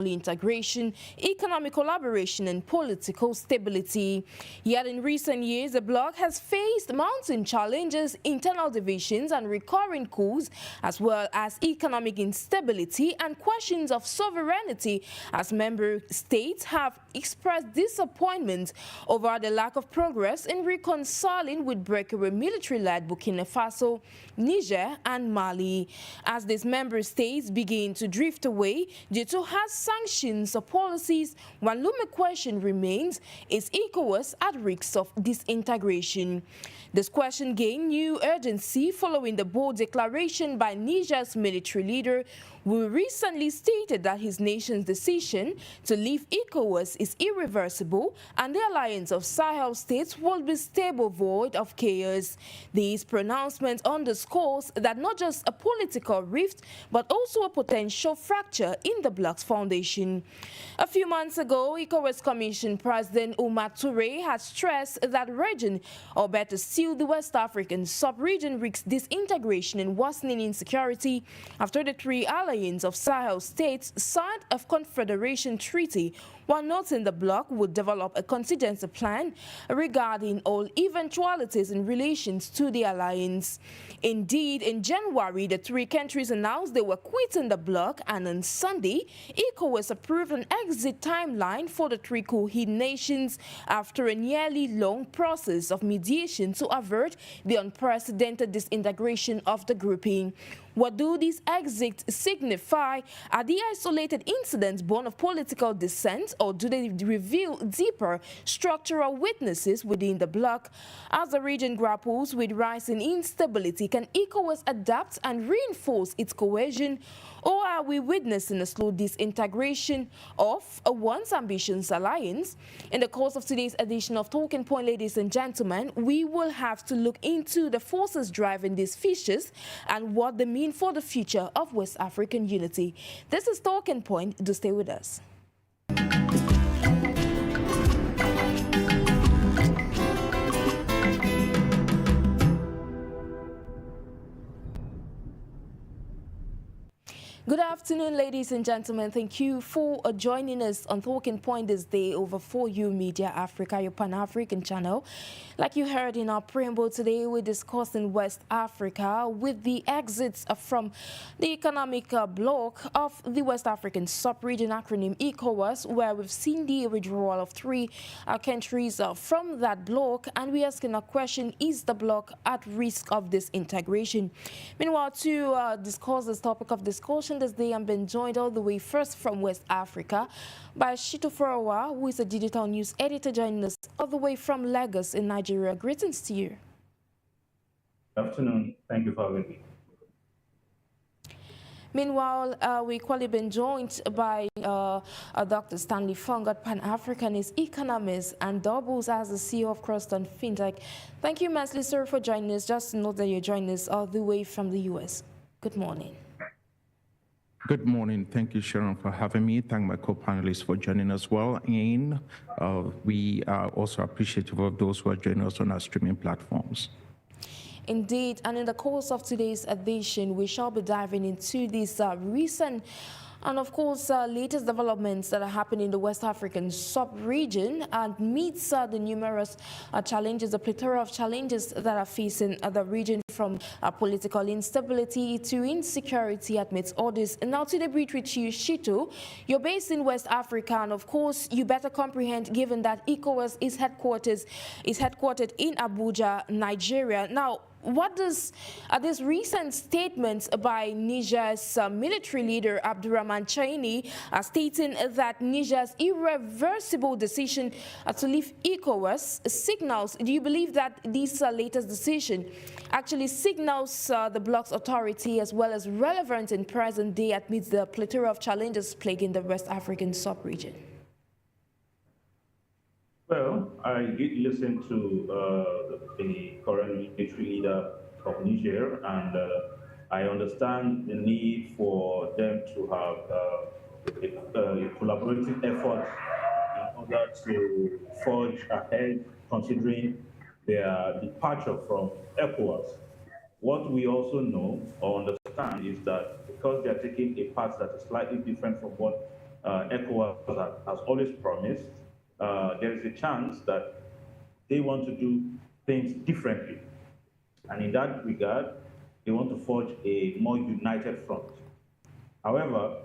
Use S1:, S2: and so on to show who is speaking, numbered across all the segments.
S1: integration, economic collaboration and political stability. Yet in recent years, the bloc has faced mounting challenges, internal divisions and recurring coups, as well as economic instability and questions of sovereignty, as member states have expressed disappointment over the lack of progress in reconciling with breakaway military-led Burkina Faso, Niger and Mali. As these member states begin to drift away due to harsh sanctions or policies, one looming question remains: is Ecowas at risk of disintegration? This question gained new urgency following the bold declaration by Niger's military leader, who recently stated that his nation's decision to leave Ecowas is irreversible and the alliance of Sahel states will be stable void of chaos. These pronouncements underscores that not just a political rift, but also a potential fracture in the bloc's foundation. A few months ago, Ecowas Commission President Oumar Touré had stressed that region, or better still the West African sub-region, risks disintegration and worsening insecurity after the three alliance of Sahel states signed a confederation treaty, while noting the bloc would develop a contingency plan regarding all eventualities in relations to the alliance. Indeed, in January, the three countries announced they were quitting the bloc, and on Sunday, Ecowas approved an exit timeline for the three cohesive nations after a nearly long process of mediation to avert the unprecedented disintegration of the grouping. What do these exits signify? Are they isolated incidents born of political dissent, or do they reveal deeper structural weaknesses within the bloc? As the region grapples with rising instability, can ECOWAS adapt and reinforce its cohesion? Or are we witnessing a slow disintegration of a once ambitious alliance? In the course of today's edition of Talking Point, ladies and gentlemen, we will have to look into the forces driving these fissures and what they mean for the future of West African unity. This is Talking Point. Do stay with us. Good afternoon, ladies and gentlemen. Thank you for joining us on Talking Point this day over 4U Media Africa, your Pan-African channel. Like you heard in our preamble today, we're discussing West Africa with the exits from the economic bloc of the West African sub-region, acronym ECOWAS, where we've seen the withdrawal of three countries from that bloc, and we're asking a question: is the bloc at risk of disintegration? Meanwhile, to discuss this topic of discussion this day, I'm being joined all the way first from West Africa by SHITTU, who is a digital news editor, joining us all the way from Lagos in Nigeria. Greetings to you.
S2: Good afternoon. Thank you for having me.
S1: Meanwhile, we equally been joined by Dr. Stanley FONGOD, Pan-Africanist, economist, and doubles as the CEO of Crosstown FINTECH. Thank you immensely, sir, for joining us. Just to note that you're joining us all the way from the U.S. Good morning.
S3: Good morning. Thank you, Sharon, for having me. Thank my co-panelists for joining us well. And we are also appreciative of those who are joining us on our streaming platforms.
S1: Indeed, and in the course of today's edition, we shall be diving into these recent and, of course, latest developments that are happening in the West African sub-region, and meets the numerous challenges, the plethora of challenges that are facing the region, from political instability to insecurity amidst others. And now to the bridge with you, SHITTU. You're based in West Africa, and of course, you better comprehend, given that ECOWAS is headquartered in Abuja, Nigeria. Now, what does this recent statement by Niger's military leader Abdurrahman Chani stating that Niger's irreversible decision to leave ECOWAS signals? Do you believe that this latest decision actually signals the bloc's authority as well as relevance in present day amidst the plethora of challenges plaguing the West African sub-region?
S2: Well, I did listen to the current military leader from Niger, and I understand the need for them to have a collaborative effort in order to forge ahead, considering their departure from ECOWAS. What we also know or understand is that because they are taking a path that is slightly different from what ECOWAS has always promised, there is a chance that they want to do things differently. And in that regard, they want to forge a more united front. However,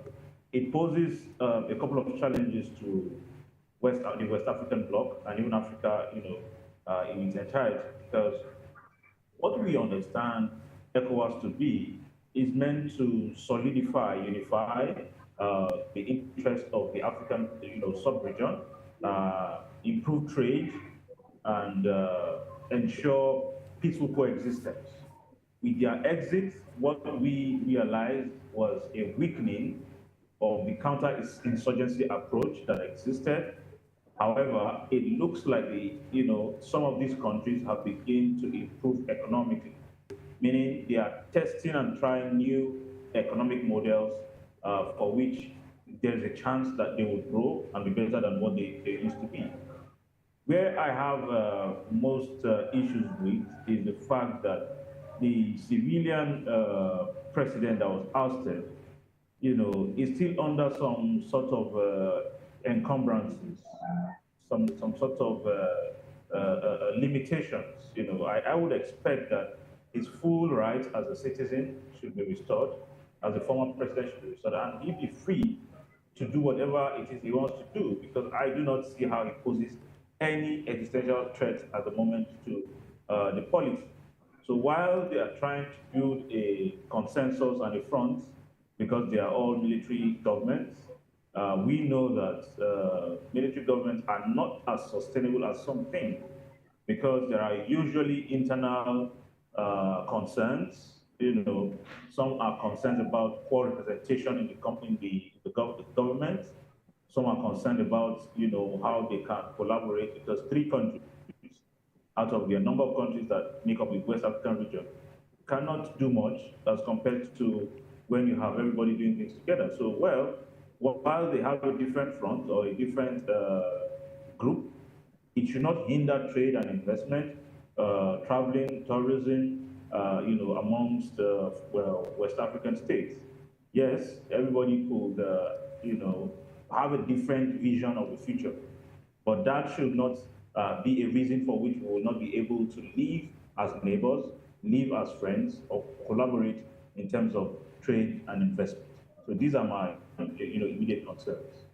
S2: it poses a couple of challenges to the West African bloc and even Africa, in its entirety, because what we understand ECOWAS to be is meant to solidify, unify the interest of the African, sub-region, improve trade, and ensure peaceful coexistence. With their exit, what we realized was a weakening of the counter-insurgency approach that existed. However, it looks like some of these countries have begun to improve economically, meaning they are testing and trying new economic models for which there is a chance that they will grow and be better than what they used to be. Where I have most issues with is the fact that the civilian president that was ousted, is still under some sort of encumbrances, some sort of limitations. I would expect that his full rights as a citizen should be restored, as a former president should be restored, and he'll be free to do whatever it is he wants to do, because I do not see how he poses any existential threat at the moment to the polity. So while they are trying to build a consensus and a front, because they are all military governments, we know that military governments are not as sustainable as some think, because there are usually internal concerns. Some are concerned about poor representation in the government. Some are concerned about, how they can collaborate, because 3 countries out of the number of countries that make up the West African region cannot do much as compared to when you have everybody doing things together. So, while they have a different front or a different group, it should not hinder trade and investment, traveling, tourism, amongst West African states. Yes, everybody could, have a different vision of the future, but that should not be a reason for which we will not be able to live as neighbors, live as friends, or collaborate in terms of trade and investment. So these are my immediate concerns.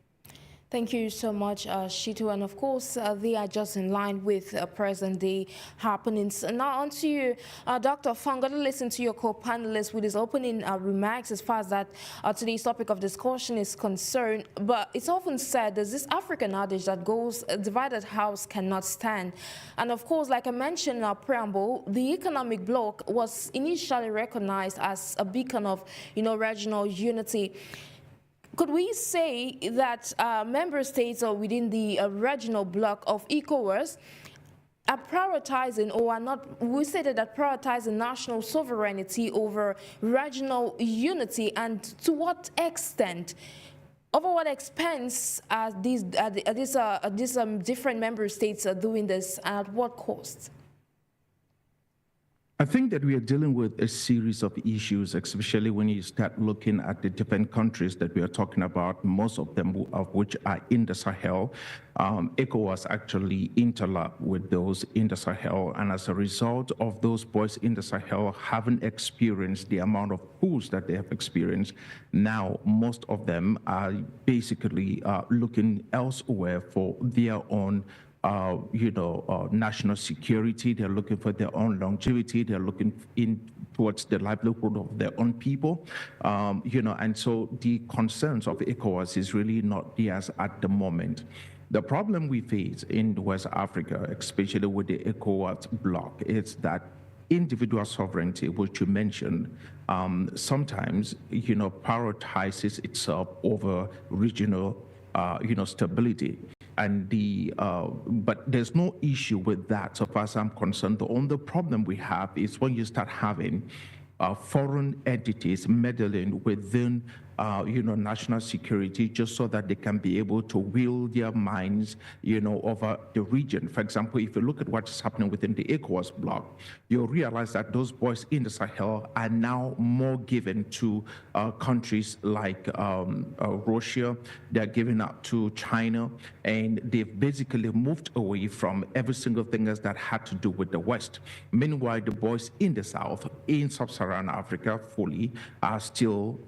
S1: Thank you so much, SHITTU. And of course, they are just in line with present-day happenings. Now on to you, Dr. FONGOD. Listen to your co-panelist with his opening remarks as far as that today's topic of discussion is concerned. But it's often said there's this African adage that goes, a divided house cannot stand. And of course, like I mentioned in our preamble, the economic bloc was initially recognized as a beacon of, regional unity. Could we say that member states or within the regional bloc of ECOWAS are prioritizing or are not, we stated that prioritizing national sovereignty over regional unity, and to what extent, over what expense are these different member states are doing this, and at what cost?
S3: I think that we are dealing with a series of issues, especially when you start looking at the different countries that we are talking about, most of them of which are in the Sahel. ECOWAS actually interlocked with those in the Sahel, and as a result of those boys in the Sahel haven't experienced the amount of coups that they have experienced, now most of them are basically looking elsewhere for their own national security. They're looking for their own longevity. They're looking towards the livelihood of their own people, and so the concerns of ECOWAS is really not theirs at the moment. The problem we face in West Africa, especially with the ECOWAS bloc, is that individual sovereignty, which you mentioned, sometimes, prioritizes itself over regional, stability. And but there's no issue with that, so far as I'm concerned. The only problem we have is when you start having foreign entities meddling within national security, just so that they can be able to wield their minds, over the region. For example, if you look at what is happening within the Ecowas bloc, you'll realize that those boys in the Sahel are now more given to countries like Russia. They're giving up to China, and they've basically moved away from every single thing that had to do with the West. Meanwhile, the boys in the South, in sub-Saharan Africa fully, are still,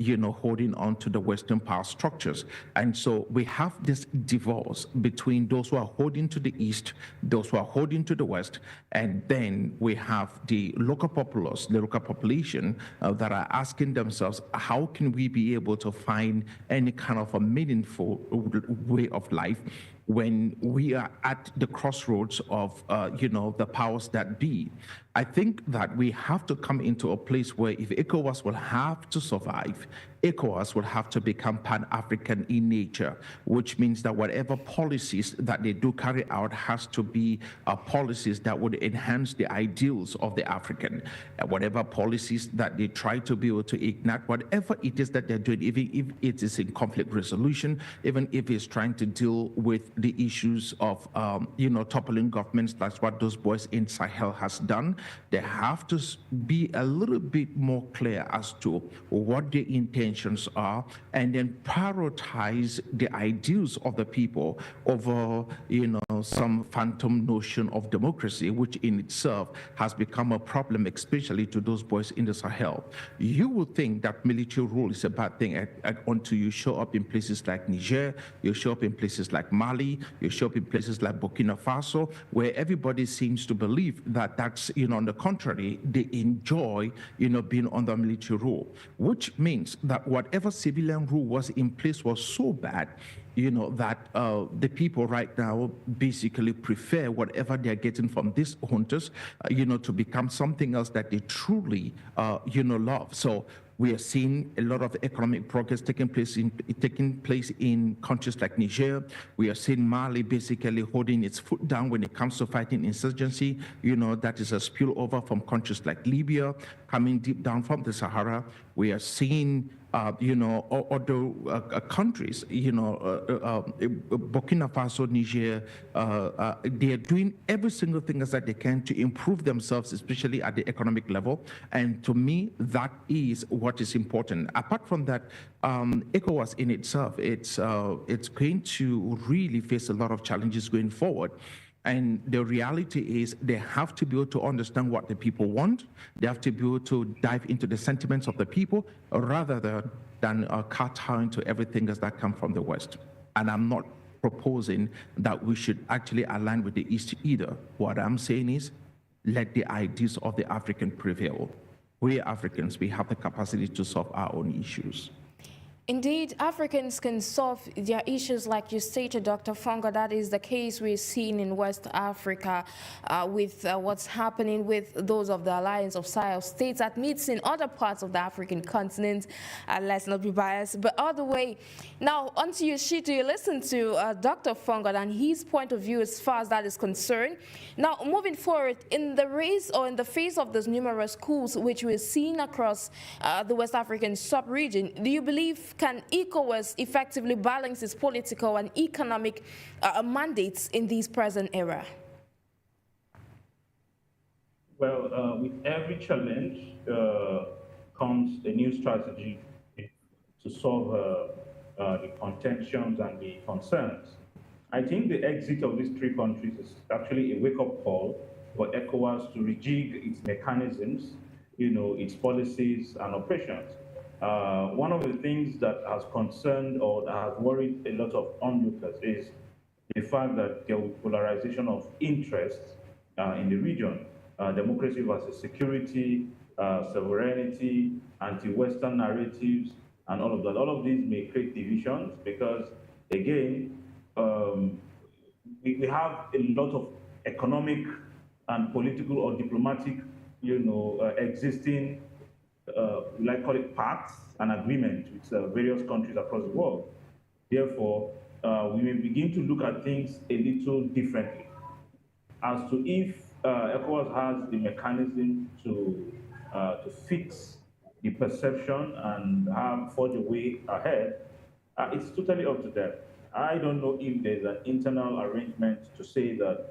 S3: holding on to the Western power structures. And so we have this divorce between those who are holding to the East, those who are holding to the West, and then we have the local populace, the local population that are asking themselves, how can we be able to find any kind of a meaningful way of life when we are at the crossroads of, the powers that be? I think that we have to come into a place where if ECOWAS will have to survive, ECOWAS will have to become Pan-African in nature, which means that whatever policies that they do carry out has to be policies that would enhance the ideals of the African. Whatever policies that they try to be able to ignite, whatever it is that they're doing, even if it is in conflict resolution, even if it's trying to deal with the issues of, toppling governments, that's what those boys in Sahel has done. They have to be a little bit more clear as to what their intentions are, and then prioritize the ideals of the people over, some phantom notion of democracy, which in itself has become a problem, especially to those boys in the Sahel. You would think that military rule is a bad thing until you show up in places like Niger, you show up in places like Mali, you show up in places like Burkina Faso, where everybody seems to believe that that's, on the contrary, they enjoy, being under military rule, which means that whatever civilian rule was in place was so bad, that the people right now basically prefer whatever they're getting from these hunters, to become something else that they truly, love. So we are seeing a lot of economic progress taking place in countries like Niger. We are seeing Mali basically holding its foot down when it comes to fighting insurgency. That is a spillover from countries like Libya, coming deep down from the Sahara. We are seeing other countries, Burkina Faso, Niger, they are doing every single thing that they can to improve themselves, especially at the economic level. And to me, that is what is important. Apart from that, ECOWAS in itself, it's going to really face a lot of challenges going forward. And the reality is they have to be able to understand what the people want. They have to be able to dive into the sentiments of the people rather than kowtow into everything that comes from the West. And I'm not proposing that we should actually align with the East either. What I'm saying is let the ideas of the African prevail. We Africans, we have the capacity to solve our own issues.
S1: Indeed, Africans can solve their issues like you stated, Dr. FONGOD. That is the case we're seeing in West Africa with what's happening with those of the Alliance of Sahel States that meets in other parts of the African continent. Let's not be biased, but other way. Now, onto you, SHITTU, you listen to Dr. FONGOD and his point of view as far as that is concerned. Now, moving forward, in the race or in the face of those numerous coups which we're seeing across the West African sub-region, do you believe can ECOWAS effectively balance its political and economic mandates in this present era?
S2: Well, with every challenge comes a new strategy to solve the contentions and the concerns. I think the exit of these three countries is actually a wake-up call for ECOWAS to rejig its mechanisms, its policies and operations. One of the things that has concerned or that has worried a lot of onlookers is the fact that there will be polarization of interests in the region. Democracy versus security, sovereignty, anti-Western narratives, and all of that. All of these may create divisions because, again, we have a lot of economic and political or diplomatic, existing like call it pacts and agreements with various countries across the world. Therefore, we may begin to look at things a little differently as to if ECOWAS has the mechanism to fix the perception and forge a way ahead, it's totally up to them. I don't know if there's an internal arrangement to say that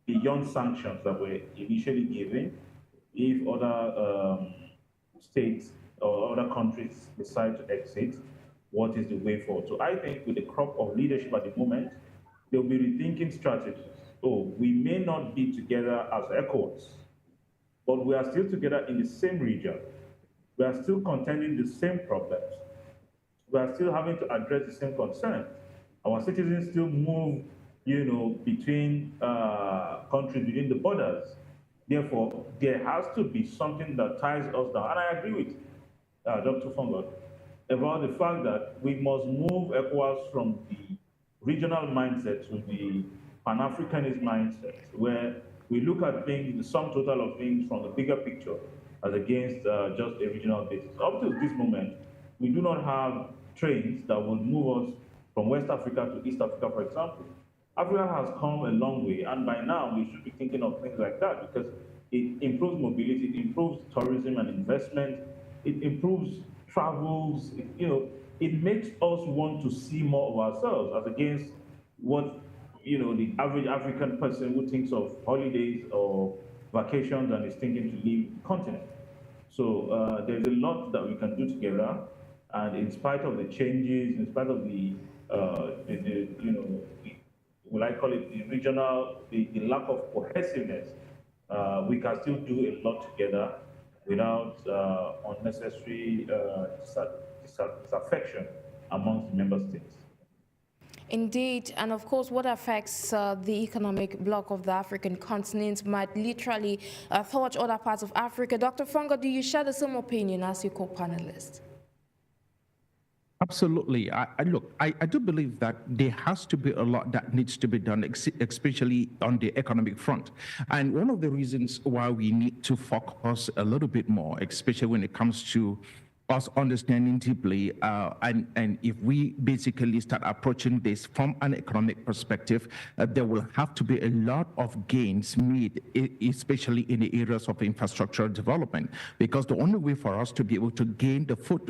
S2: beyond sanctions that were initially given, if other states or other countries decide to exit, what is the way forward? So I think with the crop of leadership at the moment, they'll be rethinking strategies. Oh, we may not be together as ECOWAS, but we are still together in the same region. We are still contending the same problems. We are still having to address the same concerns. Our citizens still move, between countries within the borders. Therefore, there has to be something that ties us down. And I agree with Dr. FONGOD about the fact that we must move ECOWAS from the regional mindset to the Pan-Africanist mindset, where we look at things, the sum total of things from the bigger picture as against just a regional basis. Up to this moment, we do not have trains that will move us from West Africa to East Africa, for example. Africa has come a long way, and by now we should be thinking of things like that because it improves mobility, it improves tourism and investment, it improves travels, it makes us want to see more of ourselves as against what, the average African person who thinks of holidays or vacations and is thinking to leave the continent. So there's a lot that we can do together, and in spite of the changes, in spite of the will I call it the regional, the lack of cohesiveness, we can still do a lot together without unnecessary disaffection amongst the member states.
S1: Indeed, and of course, what affects the economic bloc of the African continent might literally touch other parts of Africa. Dr. FONGOD, do you share the same opinion as your co-panelist?
S3: Absolutely. I do believe that there has to be a lot that needs to be done, especially on the economic front. And one of the reasons why we need to focus a little bit more, especially when it comes to us understanding deeply, and if we basically start approaching this from an economic perspective, there will have to be a lot of gains made, especially in the areas of infrastructure development, because the only way for us to be able to gain the foot,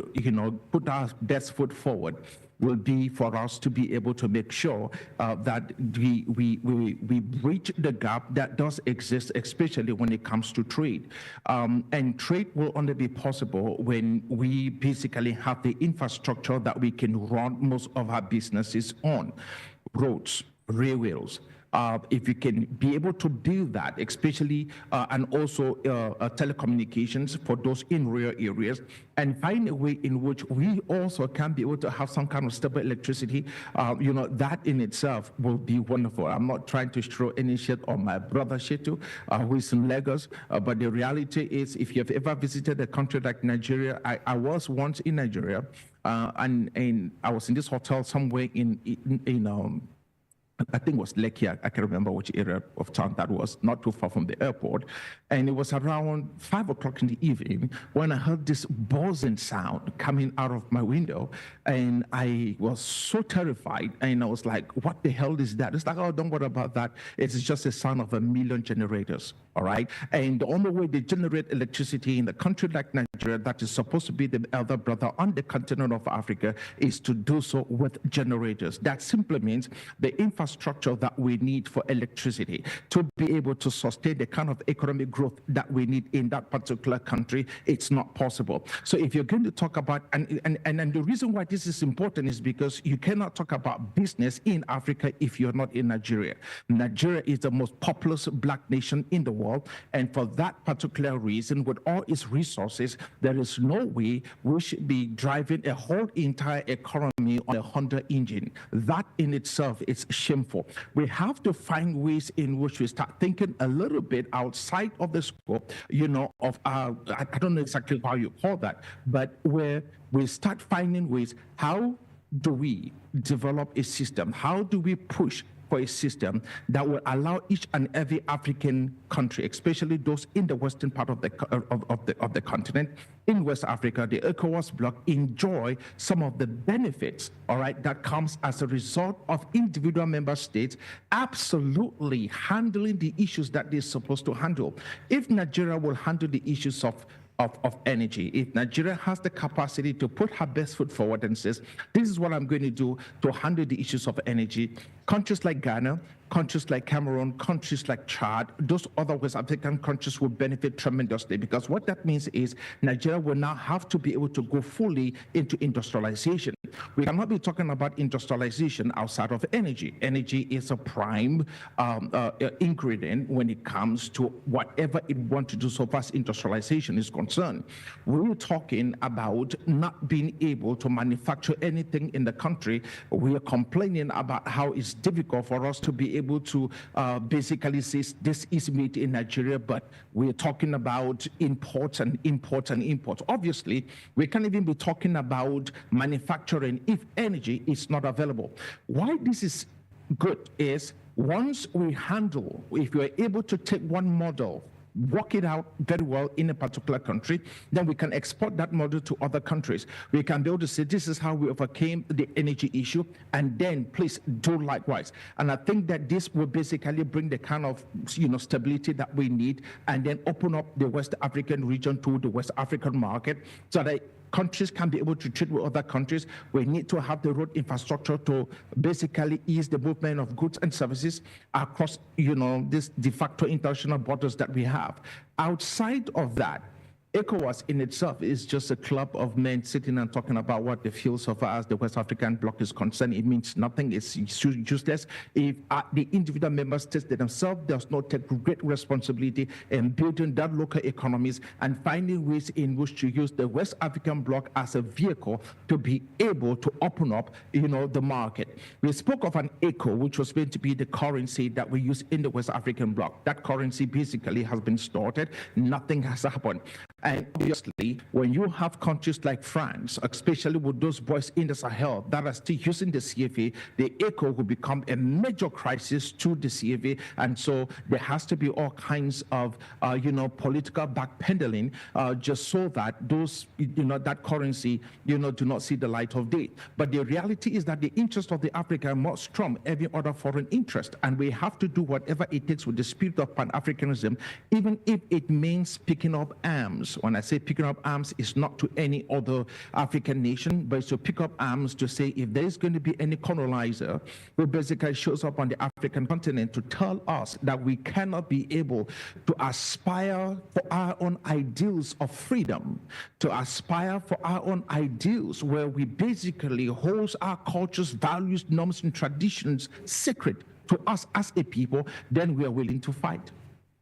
S3: put our best foot forward, will be for us to be able to make sure that we bridge the gap that does exist, especially when it comes to trade. And trade will only be possible when we basically have the infrastructure that we can run most of our businesses on: roads, railways. If you can be able to do that, especially and also telecommunications for those in rural areas, and find a way in which we also can be able to have some kind of stable electricity, that in itself will be wonderful. I'm not trying to throw any shit on my brother SHITTU, who is in Lagos, but the reality is, if you've ever visited a country like Nigeria, I was once in Nigeria, and I was in this hotel somewhere in I think it was Lekki. I can't remember which area of town that was, not too far from the airport. And it was around 5 o'clock in the evening when I heard this buzzing sound coming out of my window. And I was so terrified. And I was like, what the hell is that? It's like, oh, don't worry about that. It's just the sound of 1 million generators. All right. And the only way they generate electricity in a country like Nigeria, that is supposed to be the elder brother on the continent of Africa, is to do so with generators. That simply means the infrastructure that we need for electricity to be able to sustain the kind of economic growth that we need in that particular country, it's not possible. So if you're going to talk about, and the reason why this is important is because you cannot talk about business in Africa if you're not in Nigeria. Nigeria is the most populous black nation in the world, and for that particular reason, with all its resources, there is no way we should be driving a whole entire economy on a Honda engine. That in itself is shameful. We have to find ways in which we start thinking a little bit outside of the scope, of our, I don't know exactly how you call that, but where we start finding ways, how do we develop a system? How do we push for a system that will allow each and every African country, especially those in the western part of the continent, in West Africa, the Ecowas bloc, enjoy some of the benefits, all right, that comes as a result of individual member states absolutely handling the issues that they're supposed to handle. If Nigeria will handle the issues of of energy. If Nigeria has the capacity to put her best foot forward and says, this is what I'm going to do to handle the issues of energy, countries like Ghana, countries like Cameroon, countries like Chad, those other West African countries will benefit tremendously, because what that means is Nigeria will now have to be able to go fully into industrialization. We cannot be talking about industrialization outside of energy. Energy is a prime ingredient when it comes to whatever it wants to do so far as industrialization is concerned. We're talking about not being able to manufacture anything in the country. We are complaining about how it's difficult for us to be able to basically say this is made in Nigeria, but we're talking about imports and imports and imports. Obviously, we can't even be talking about manufacturing if energy is not available. Why this is good is once we handle, if we're able to take one model, work it out very well in a particular country, then we can export that model to other countries. We can be able to say, this is how we overcame the energy issue, and then please do likewise. And I think that this will basically bring the kind of stability that we need, and then open up the West African region to the West African market, so that countries can be able to trade with other countries. We need to have the road infrastructure to basically ease the movement of goods and services across, this de facto international borders that we have. Outside of that, ECOWAS in itself is just a club of men sitting and talking about what they feel so far as the West African Bloc is concerned. It means nothing. It's useless. If the individual member states themselves does not take great responsibility in building that local economies and finding ways in which to use the West African Bloc as a vehicle to be able to open up, the market. We spoke of an ECO, which was going to be the currency that we use in the West African Bloc. That currency basically has been started. Nothing has happened. And obviously, when you have countries like France, especially with those boys in the Sahel that are still using the CFA, the ECO will become a major crisis to the CFA. And so there has to be all kinds of, political backpedaling just so that those, that currency, do not see the light of day. But the reality is that the interest of the Africa must trump every other foreign interest. And we have to do whatever it takes with the spirit of Pan-Africanism, even if it means picking up arms. When I say picking up arms, it's not to any other African nation, but it's to pick up arms to say if there is going to be any colonizer who basically shows up on the African continent to tell us that we cannot be able to aspire for our own ideals of freedom, to aspire for our own ideals where we basically hold our cultures, values, norms, and traditions sacred to us as a people, then we are willing to fight.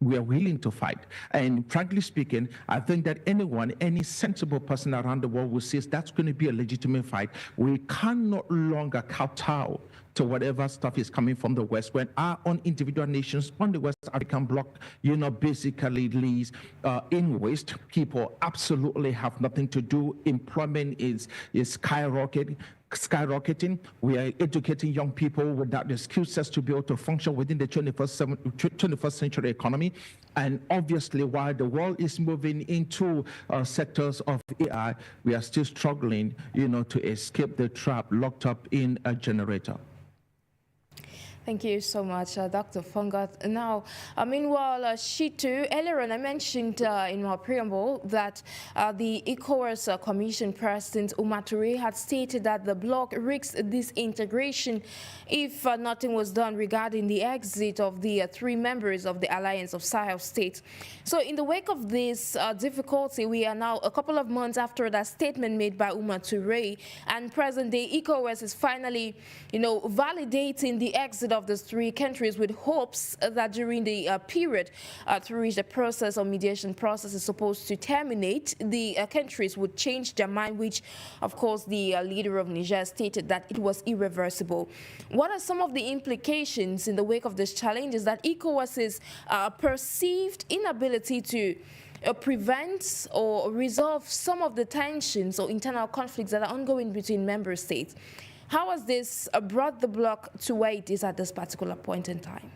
S3: We are willing to fight. And frankly speaking, I think that any sensible person around the world will say that's going to be a legitimate fight. We can no longer kowtow to whatever stuff is coming from the West when our own individual nations on the West African Bloc, basically leads in waste. People absolutely have nothing to do. Employment is skyrocketing. We are educating young people without the skill sets to be able to function within the 21st century economy. And obviously, while the world is moving into sectors of AI, we are still struggling, to escape the trap locked up in a generator.
S1: Thank you so much, Dr. FONGOD. Now, meanwhile, SHITTU, earlier on I mentioned in my preamble that the Ecowas Commission President Umar Touré had stated that the Bloc risks disintegration if nothing was done regarding the exit of the three members of the Alliance of Sahel States. So in the wake of this difficulty, we are now a couple of months after that statement made by Umar Touré, and present-day Ecowas is finally, validating the exit of these three countries with hopes that during the period through which the process or mediation process is supposed to terminate, the countries would change their mind, which, of course, the leader of Niger stated that it was irreversible. What are some of the implications in the wake of these challenges that ECOWAS's perceived inability to prevent or resolve some of the tensions or internal conflicts that are ongoing between member states? How has this brought the Bloc to where it is at this particular point in time?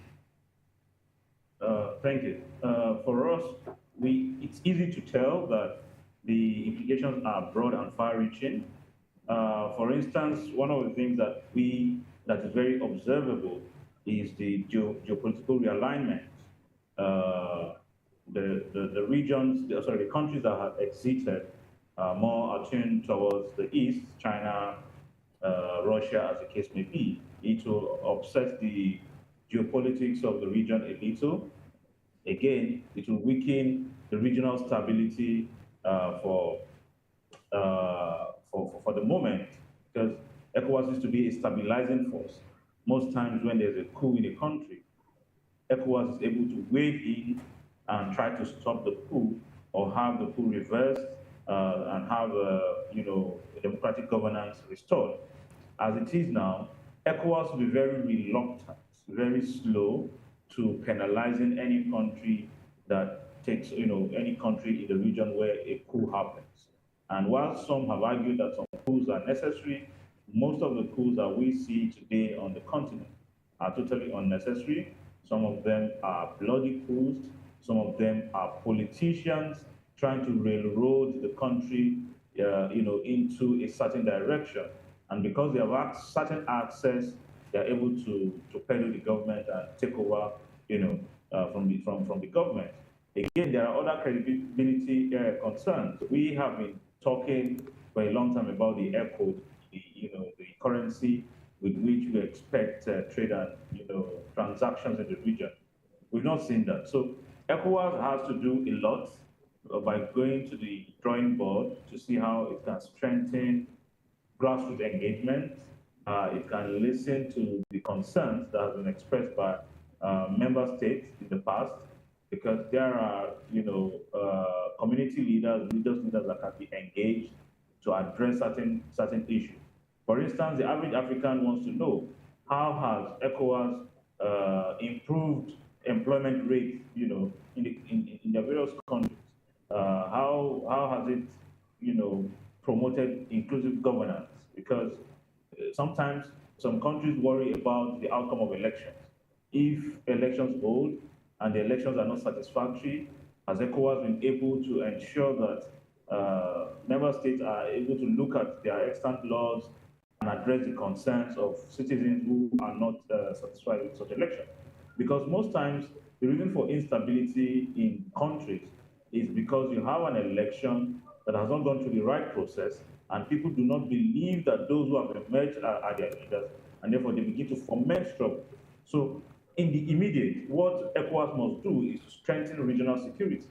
S2: Thank you. For us, it's easy to tell that the implications are broad and far-reaching. For instance, one of the things that is very observable is the geopolitical realignment. the regions, the countries that have exited more attuned towards the East, China, Russia, as the case may be. It will upset the geopolitics of the region a little. Again, it will weaken the regional stability for the moment, because ECOWAS is to be a stabilizing force. Most times when there's a coup in a country, ECOWAS is able to wade in and try to stop the coup or have the coup reversed and have democratic governance restored. As it is now, ECOWAS will be very reluctant, very slow to penalizing any country that takes, any country in the region where a coup happens. And while some have argued that some coups are necessary, most of the coups that we see today on the continent are totally unnecessary. Some of them are bloody coups. Some of them are politicians trying to railroad the country, into a certain direction. And because they have certain access, they are able to peddle the government and take over, from the government. Again, there are other credibility concerns. We have been talking for a long time about the air code, the currency with which we expect trade and transactions in the region. We've not seen that. So ECOWAS has to do a lot by going to the drawing board to see how it can strengthen grassroots engagement. It can listen to the concerns that have been expressed by member states in the past, because there are, community leaders that can be engaged to address certain issues. For instance, the average African wants to know, how has ECOWAS improved employment rates, in the various countries? How has it, promoted inclusive governance? Because sometimes some countries worry about the outcome of elections. If elections hold and the elections are not satisfactory, has ECOWAS been able to ensure that member states are able to look at their extant laws and address the concerns of citizens who are not satisfied with such elections? Because most times, the reason for instability in countries is because you have an election that has not gone through the right process, and people do not believe that those who have emerged are their leaders, and therefore they begin to foment trouble. So in the immediate, what ECOWAS must do is to strengthen regional security,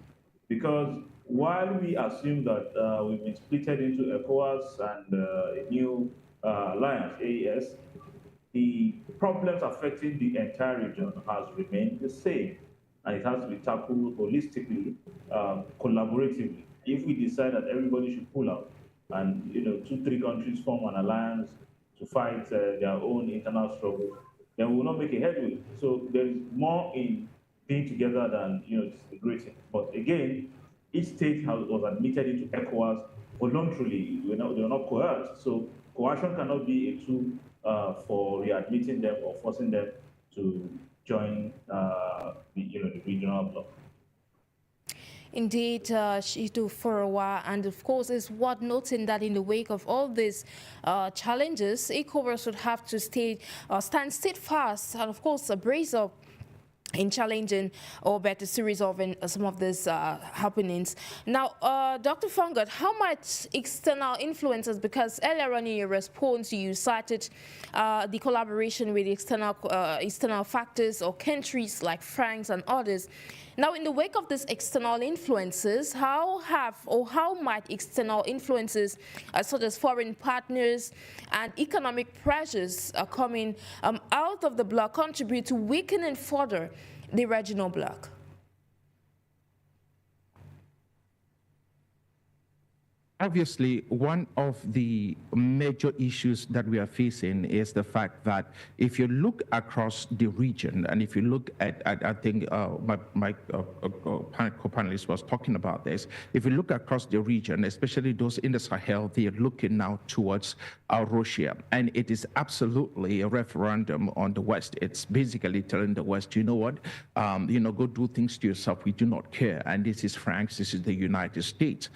S2: because while we assume that we've been splitted into ECOWAS and a new alliance, AES, the problems affecting the entire region has remained the same, and it has to be tackled holistically, collaboratively. If we decide that everybody should pull out, and 2-3 countries form an alliance to fight their own internal struggle, then we will not make a headway. So there is more in being together than disintegrating. But again, each state was admitted into ECOWAS voluntarily. They were not coerced. So coercion cannot be a tool for readmitting them or forcing them to join the regional bloc.
S1: Indeed, Shittu, FOWORA, and of course, it's worth noting that in the wake of all these challenges, Ecowas would have to stand steadfast and, of course, brace up in challenging or better series of some of these happenings. Now, Dr. FONGOD, how much external influences, because earlier on in your response you cited the collaboration with external factors or countries like France and others. Now, in the wake of these external influences, how might external influences such as foreign partners and economic pressures coming out of the bloc contribute to weakening further the regional bloc?
S3: Obviously, one of the major issues that we are facing is the fact that if you look across the region, and if you look at I think my co-panelist was talking about this, if you look across the region, especially those in the Sahel, they are looking now towards Russia. And it is absolutely a referendum on the West. It's basically telling the West, you know what, go do things to yourself. We do not care. And this is France, this is the United States.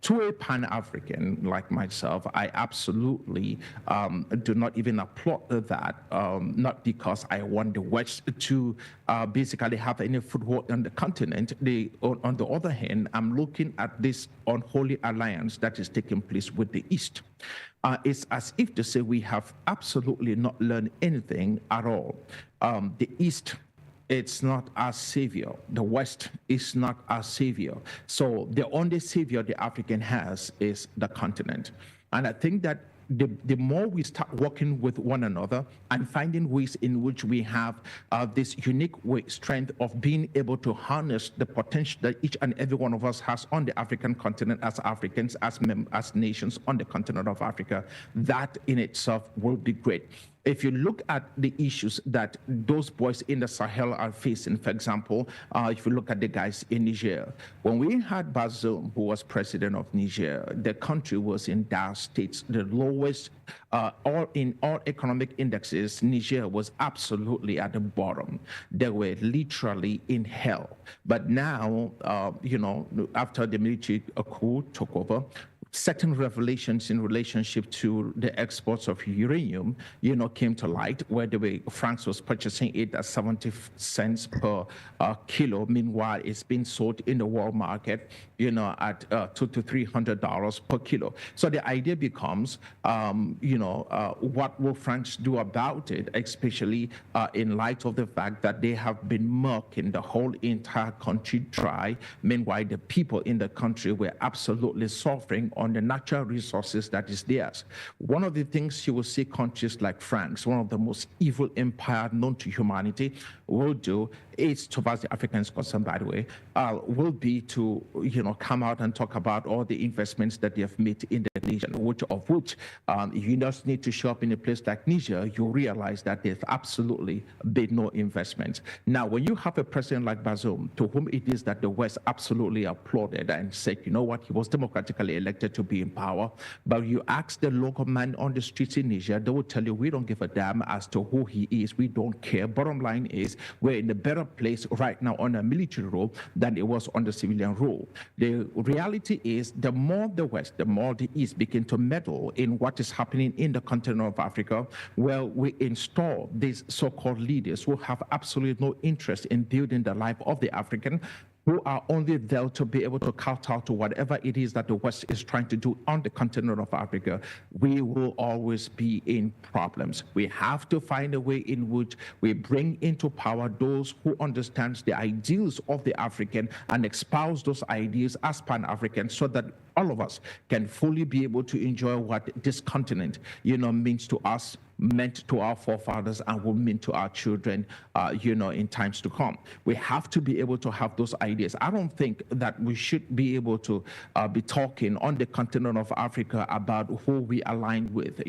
S3: To a Pan-African like myself, I absolutely do not even applaud that, not because I want the West to basically have any foothold on the continent. On the other hand, I'm looking at this unholy alliance that is taking place with the East. It's as if to say we have absolutely not learned anything at all. The East, it's not our savior. The West is not our savior. So the only savior the African has is the continent. And I think that the more we start working with one another and finding ways in which we have this unique strength of being able to harness the potential that each and every one of us has on the African continent as Africans, as nations on the continent of Africa, that in itself will be great. If you look at the issues that those boys in the Sahel are facing, for example, if you look at the guys in Niger, when we had Bazoum, who was president of Niger, the country was in dire states, the lowest, in all economic indexes, Niger was absolutely at the bottom. They were literally in hell. But now, after the military coup took over, certain revelations in relationship to the exports of uranium, came to light, where France was purchasing it at 70 cents per kilo. Meanwhile, it's being sold in the world market, at $200 to $300 per kilo. So the idea becomes, what will France do about it, especially in light of the fact that they have been milking the whole entire country dry. Meanwhile, the people in the country were absolutely suffering on the natural resources that is theirs. One of the things you will see countries like France, one of the most evil empire known to humanity, will do is, to far as the Africans concerned, by the way, will be to, come out and talk about all the investments that they have made in the nation, which you just need to show up in a place like Niger, you realize that there's absolutely been no investments. Now, when you have a president like Bazoum, to whom it is that the West absolutely applauded and said, you know what, he was democratically elected to be in power, but you ask the local man on the streets in Niger, they will tell you, we don't give a damn as to who he is, we don't care. Bottom line is, we're in a better place right now on a military rule than it was on the civilian rule. The reality is, the more the West, the more the East begin to meddle in what is happening in the continent of Africa, well, we install these so-called leaders who have absolutely no interest in building the life of the African, who are only there to be able to kowtow to whatever it is that the West is trying to do on the continent of Africa. We will always be in problems. We have to find a way in which we bring into power those who understand the ideals of the African and espouse those ideas as Pan-Africans, so that all of us can fully be able to enjoy what this continent, means to us, meant to our forefathers, and will mean to our children, in times to come. We have to be able to have those ideas. I don't think that we should be able to be talking on the continent of Africa about who we align with,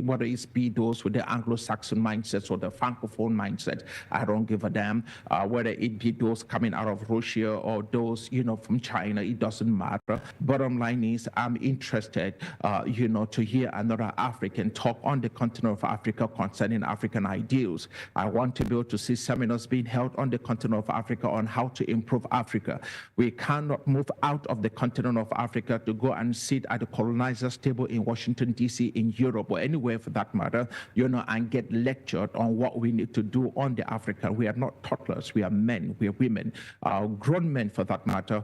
S3: whether it's be those with the Anglo-Saxon mindsets or the Francophone mindset, I don't give a damn. Whether it be those coming out of Russia or those, from China, it doesn't matter. Bottom line is, I'm interested, to hear another African talk on the continent of Africa concerning African ideals. I want to be able to see seminars being held on the continent of Africa on how to improve Africa. We cannot move out of the continent of Africa to go and sit at the colonizer's table in Washington, D.C., in Europe, or anywhere for that matter, and get lectured on what we need to do on the Africa. We are not toddlers. We are men. We are women, grown men for that matter.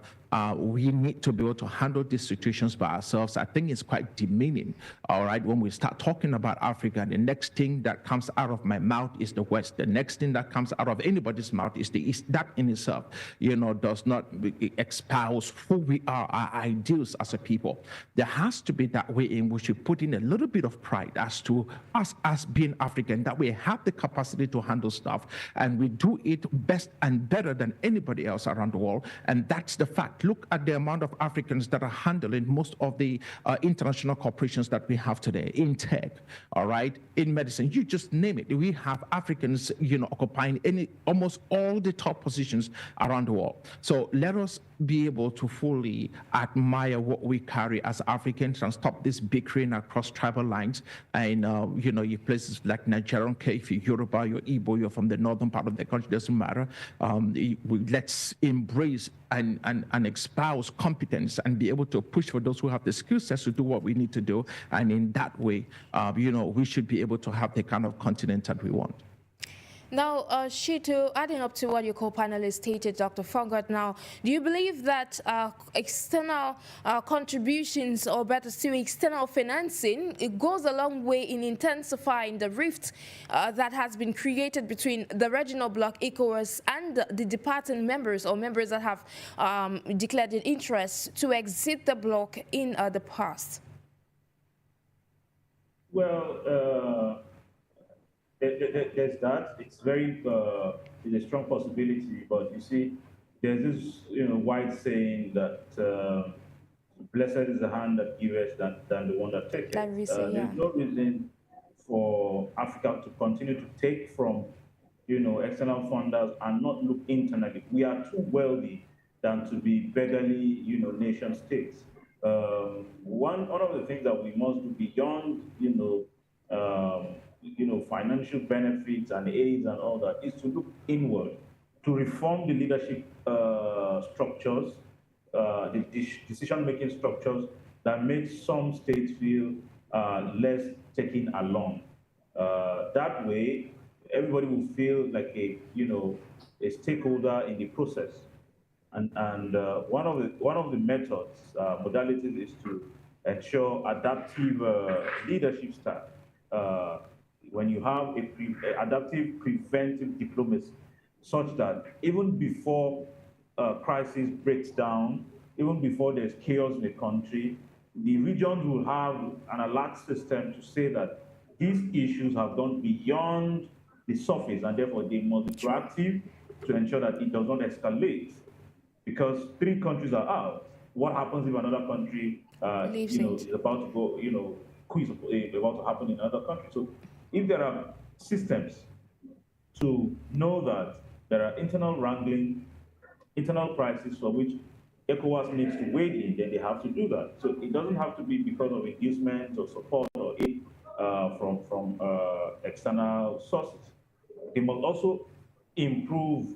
S3: We need to be able to handle these situations by ourselves. I think it's quite demeaning, all right, when we start talking about Africa, the next thing that comes out of my mouth is the West. The next thing that comes out of anybody's mouth is the East. That in itself, does not espouse who we are, our ideals as a people. There has to be that way in which we put in a little bit of pride as to us as being African, that we have the capacity to handle stuff, and we do it best and better than anybody else around the world, and that's the fact. Look at the amount of Africans that are handling most of the international corporations that we have today, in tech, all right, in medicine, you just name it. We have Africans, occupying almost all the top positions around the world. So let us be able to fully admire what we carry as Africans and stop this bickering across tribal lines. And, you places like Nigeria, if you're Yoruba, you're Igbo, you're from the northern part of the country, doesn't matter. Let's embrace and espouse competence and be able to push for those who have the skill sets to do what we need to do. And in that way, we should be able to have the kind of continent that we want.
S1: Now, Shittu, adding up to what your co-panelist stated, Dr. FONGOD, now, do you believe that external contributions, or better still, external financing, it goes a long way in intensifying the rift that has been created between the regional bloc, Ecowas, and the departing members, or members that have declared an interest to exit the bloc in the past?
S2: Well, there's that. It's it's a strong possibility, but you see, there's this wide saying that blessed is the hand that giveth than the one that taketh. There's no reason for Africa to continue to take from external funders and not look internally. We are too wealthy than to be beggarly nation states. One of the things that we must do beyond financial benefits and aids and all that is to look inward, to reform the leadership structures, the decision-making structures that make some states feel less taken along. That way, everybody will feel like a stakeholder in the process. And one of the methods, modalities, is to ensure adaptive leadership style. When you have adaptive preventive diplomacy, such that even before crisis breaks down, even before there's chaos in the country, the regions will have an alert system to say that these issues have gone beyond the surface, and therefore they must be proactive to ensure that it does not escalate. Because 3 countries are out. What happens if another country, is about to go, coup is about to happen in another country? So, if there are systems to know that there are internal wrangling, internal crises for which ECOWAS needs to wade in, then they have to do that. So it doesn't have to be because of inducement or support or aid from external sources. They must also improve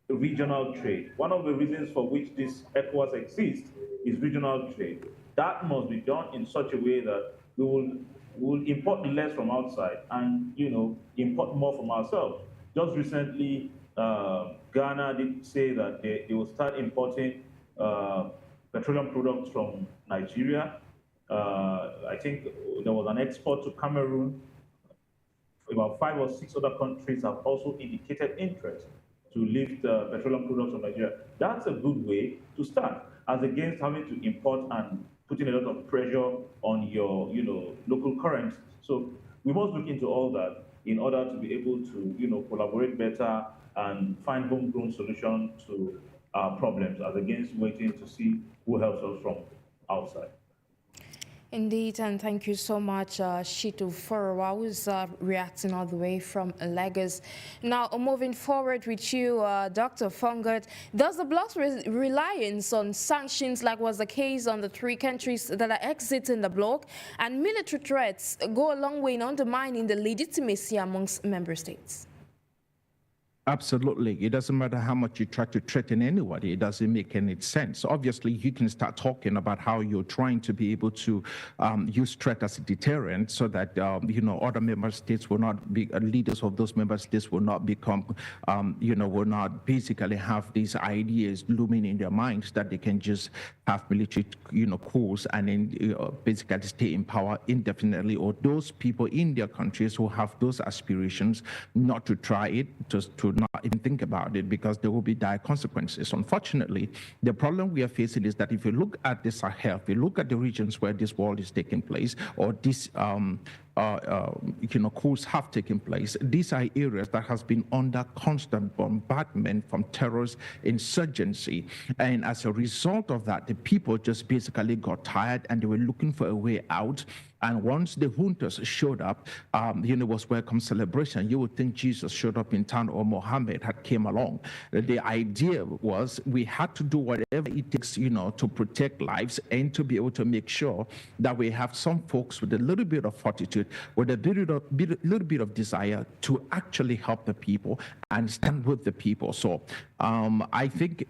S2: regional trade. One of the reasons for which this ECOWAS exists is regional trade. That must be done in such a way that we will import less from outside and import more from ourselves. Just recently, Ghana did say that they will start importing petroleum products from Nigeria. I think there was an export to Cameroon. About 5 or 6 other countries have also indicated interest to lift petroleum products from Nigeria. That's a good way to start, as against having to import and putting a lot of pressure on your, local currencies. So we must look into all that in order to be able to, collaborate better and find homegrown solutions to our problems, as against waiting to see who helps us from outside.
S1: Indeed, and thank you so much, Shittu FOWORA, who's reacting all the way from Lagos. Now, moving forward with you, Dr. FONGOD, does the bloc's reliance on sanctions, like was the case on the 3 countries that are exiting the bloc, and military threats go a long way in undermining the legitimacy amongst member states?
S3: Absolutely. It doesn't matter how much you try to threaten anybody. It doesn't make any sense. Obviously, you can start talking about how you're trying to be able to use threat as a deterrent so that, other member states will not be, leaders of those member states will not become, will not basically have these ideas looming in their minds that they can just have military, coups and then basically stay in power indefinitely, or those people in their countries who have those aspirations not to try it, just to not even think about it, because there will be dire consequences. Unfortunately, the problem we are facing is that if you look at the Sahel, if you look at the regions where this war is taking place, or this coups have taken place, these are areas that has been under constant bombardment from terrorist insurgency. And as a result of that, the people just basically got tired and they were looking for a way out. And once the juntas showed up, it was welcome celebration. You would think Jesus showed up in town or Mohammed had came along. The idea was we had to do whatever it takes, to protect lives and to be able to make sure that we have some folks with a little bit of fortitude, with a little bit of desire to actually help the people and stand with the people. So I think,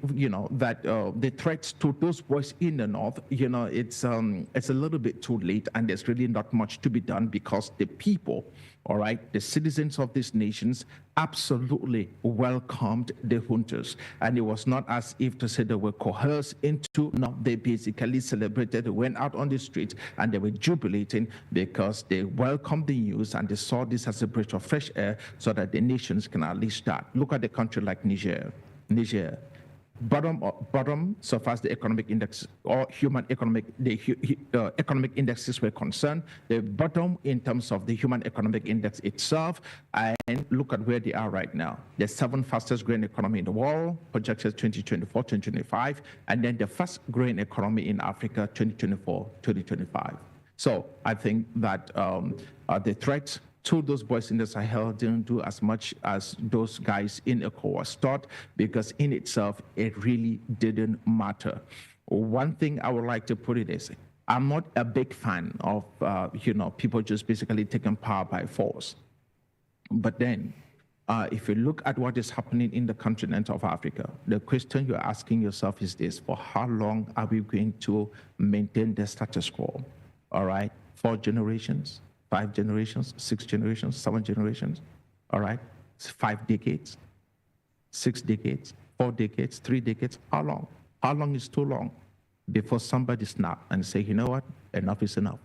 S3: that the threats to those boys in the north, it's a little bit too late, and there's really not much to be done because the people, all right, the citizens of these nations absolutely welcomed the juntas. And it was not as if to say they were coerced into, no, they basically celebrated, went out on the streets, and they were jubilating because they welcomed the news and they saw this as a breath of fresh air so that the nations can at least start. Look at a country like Niger. Bottom so far as the economic index or economic indexes were concerned, the bottom in terms of the human economic index itself, and look at where they are right now. The 7th fastest growing economy in the world, projected 2024, 2025, and then the fast growing economy in Africa, 2024, 2025. So I think that the threat to those boys in the Sahel didn't do as much as those guys in ECOWAS thought, because in itself, it really didn't matter. One thing I would like to put it is, I'm not a big fan of, people just basically taking power by force. But then, if you look at what is happening in the continent of Africa, the question you're asking yourself is this: for how long are we going to maintain the status quo? All right, 4 generations? 5 generations, 6 generations, 7 generations, all right? 5 decades, 6 decades, 4 decades, 3 decades. How long? How long is too long before somebody snap and say, you know what, enough is enough?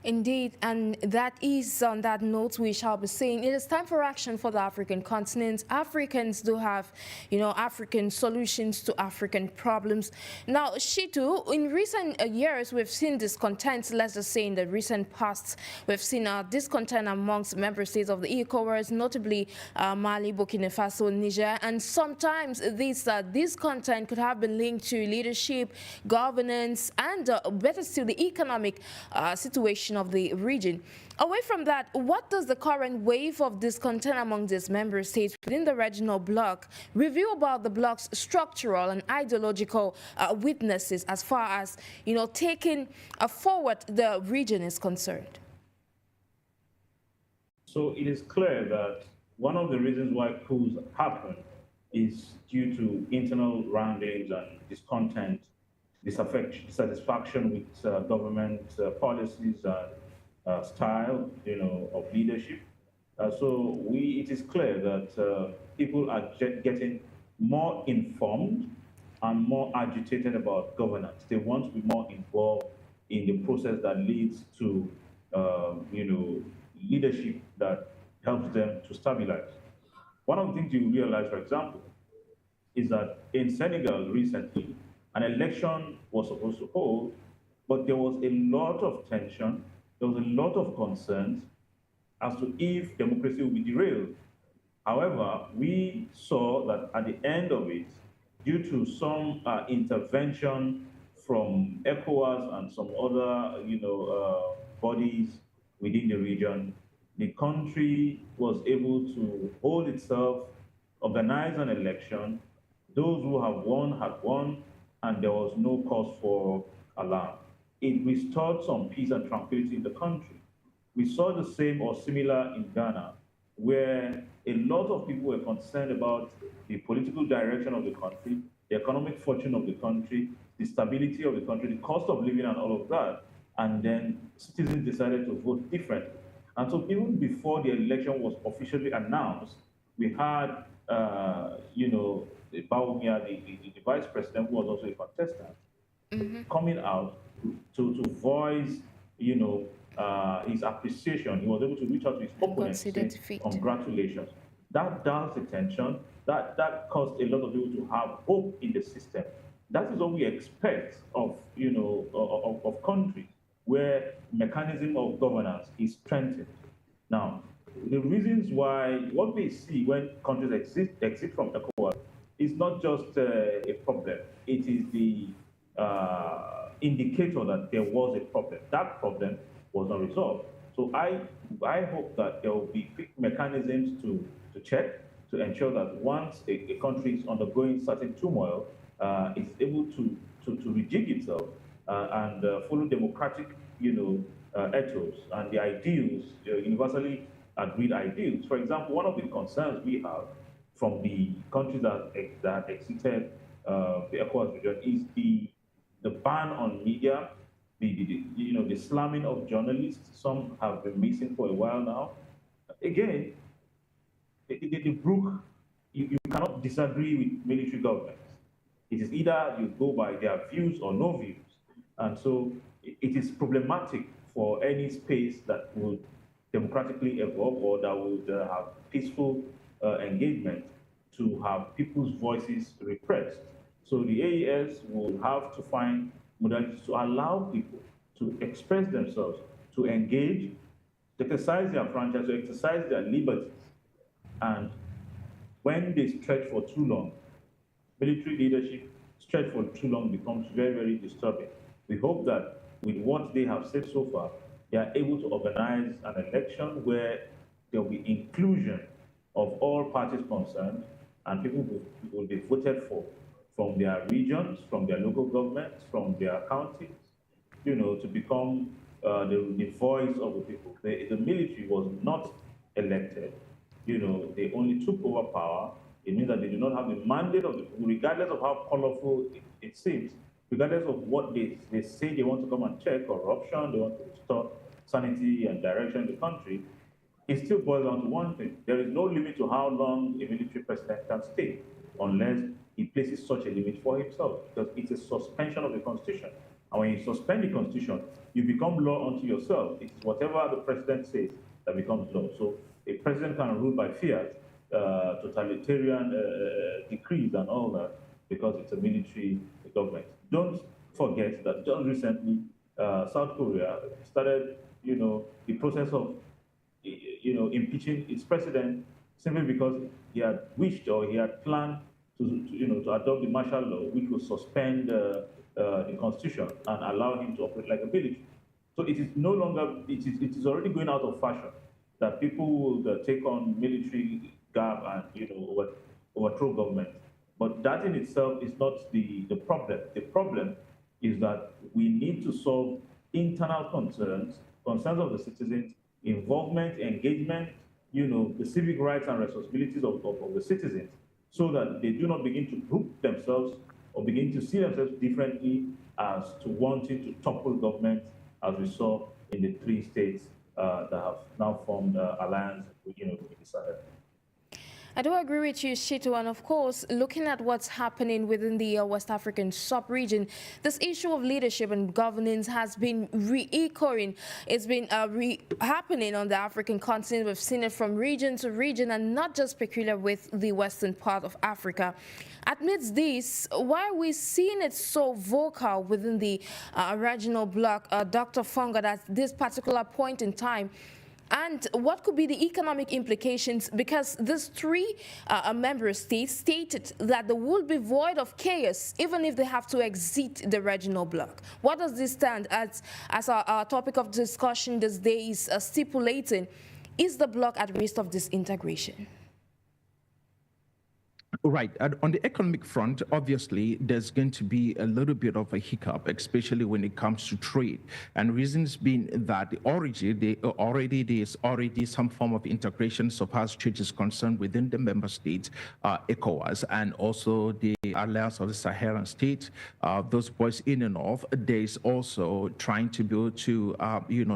S1: Indeed, and that is on that note we shall be saying it is time for action for the African continent. Africans do have, African solutions to African problems. Now, Shittu, in recent years, we've seen discontent, let's just say in the recent past, we've seen discontent amongst member states of the Ecowas, notably Mali, Burkina Faso, Niger, and sometimes this discontent could have been linked to leadership, governance, and better still, the economic situation of the region. Away from that, what does the current wave of discontent among these member states within the regional bloc reveal about the bloc's structural and ideological weaknesses as far as, taking forward the region is concerned?
S2: So it is clear that one of the reasons why coups happen is due to internal wranglings and discontent, dissatisfaction with government policies and style, of leadership. So it is clear that people are getting more informed and more agitated about governance. They want to be more involved in the process that leads to, leadership that helps them to stabilize. One of the things you realize, for example, is that in Senegal recently, an election was supposed to hold, but there was a lot of tension, there was a lot of concerns as to if democracy will be derailed. However, we saw that at the end of it, due to some intervention from ECOWAS and some other, bodies within the region, the country was able to hold itself, organize an election. Those who have won had won, and there was no cause for alarm. It restored some peace and tranquility in the country. We saw the same or similar in Ghana, where a lot of people were concerned about the political direction of the country, the economic fortune of the country, the stability of the country, the cost of living and all of that. And then citizens decided to vote differently. And so even before the election was officially announced, we had, Baumia, the vice president, who was also a contestant, coming out to voice, his appreciation. He was able to reach out to his opponents and say, congratulations. That dulls the tension. That caused a lot of people to have hope in the system. That is what we expect of, of countries where mechanism of governance is strengthened. Now, the reasons why, what we see when countries exit from ECOWAS is not just a problem. It is the indicator that there was a problem. That problem was not resolved. So I hope that there will be quick mechanisms to check, to ensure that once a country is undergoing certain turmoil, it's able to rejig itself and follow democratic, ethos and the ideals, universally agreed ideals. For example, one of the concerns we have from the countries that exited the Ecowas region is the ban on media, the slamming of journalists. Some have been missing for a while now. Again, the Brook, you cannot disagree with military governments. It is either you go by their views or no views. And so it is problematic for any space that would democratically evolve or that would have peaceful engagement to have people's voices repressed. So the AES will have to find modalities to allow people to express themselves, to engage, to exercise their franchise, to exercise their liberties. And when they stretch for too long, military leadership stretch for too long becomes very, very disturbing. We hope that with what they have said so far, they are able to organize an election where there will be inclusion of all parties concerned and people will be voted for from their regions, from their local governments, from their counties, to become the voice of the people. The military was not elected. They only took over power. It means that they do not have the mandate of the people, regardless of how colorful it seems, regardless of what they say they want to come and check, corruption, they want to restore sanity and direction in the country. It still boils down to one thing. There is no limit to how long a military president can stay unless he places such a limit for himself, because it's a suspension of the Constitution. And when you suspend the Constitution, you become law unto yourself. It's whatever the president says that becomes law. So a president can rule by fiat, totalitarian decrees and all that, because it's a military government. Don't forget that just recently, South Korea started, the process of, impeaching its president simply because he had wished or he had planned to adopt the martial law, which will suspend the Constitution and allow him to operate like a military. So it is no longer, it is already going out of fashion that people will take on military garb and overthrow government. But that in itself is not the problem. The problem is that we need to solve internal concerns of the citizens, involvement, engagement, the civic rights and responsibilities of the citizens, so that they do not begin to group themselves or begin to see themselves differently as to wanting to topple government, as we saw in the 3 states that have now formed alliance with the Sahel.
S1: I do agree with you, SHITTU, and of course, looking at what's happening within the West African sub-region, this issue of leadership and governance has been re-echoing. It's been happening on the African continent. We've seen it from region to region and not just peculiar with the western part of Africa. Amidst this, why are we seeing it so vocal within the regional bloc, Dr. FONGOD, at this particular point in time? And what could be the economic implications? Because these 3 member states stated that they will be void of chaos even if they have to exit the regional bloc. What does this stand as our topic of discussion these days stipulating? Is the bloc at risk of disintegration?
S3: Right. On the economic front, obviously, there's going to be a little bit of a hiccup, especially when it comes to trade. And reasons being that there's already some form of integration so far as trade is concerned within the member states, ECOWAS, and also the Alliance of the Saharan States, those boys in and off. There's also trying to be able to,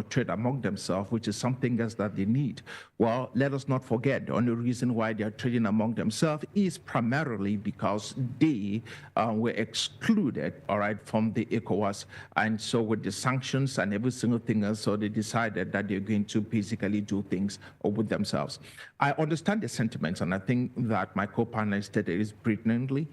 S3: trade among themselves, which is something else that they need. Well, let us not forget, the only reason why they are trading among themselves is primarily because they were excluded, all right, from the ECOWAS. And so with the sanctions and every single thing else, so they decided that they're going to basically do things with themselves. I understand the sentiments, and I think that my co-panelist stated it brilliantly.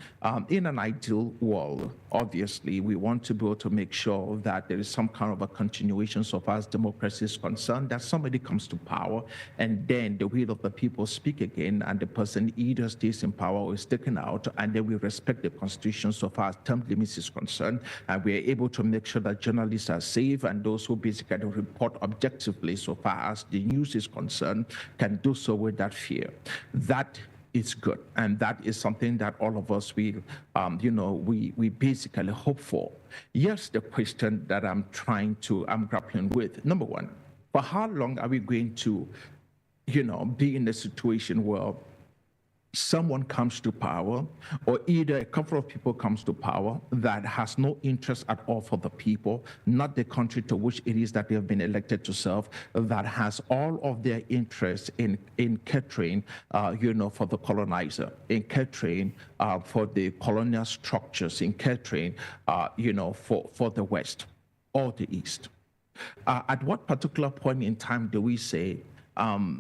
S3: In an ideal world, obviously, we want to be able to make sure that there is some kind of a continuation so far as democracy is concerned, that somebody comes to power and then the will of the people speak again, and the person either stays in power is taken out, and then we respect the Constitution so far as term limits is concerned, and we are able to make sure that journalists are safe, and those who basically report objectively so far as the news is concerned can do so without fear. That is good, and that is something that all of us will, we basically hope for. Here's the question that I'm grappling with. Number one, for how long are we going to, be in a situation where someone comes to power, or either a couple of people comes to power that has no interest at all for the people, not the country to which it is that they have been elected to serve, that has all of their interest in catering, for the colonizer, in catering for the colonial structures, in catering, for the West or the East. At what particular point in time do we say,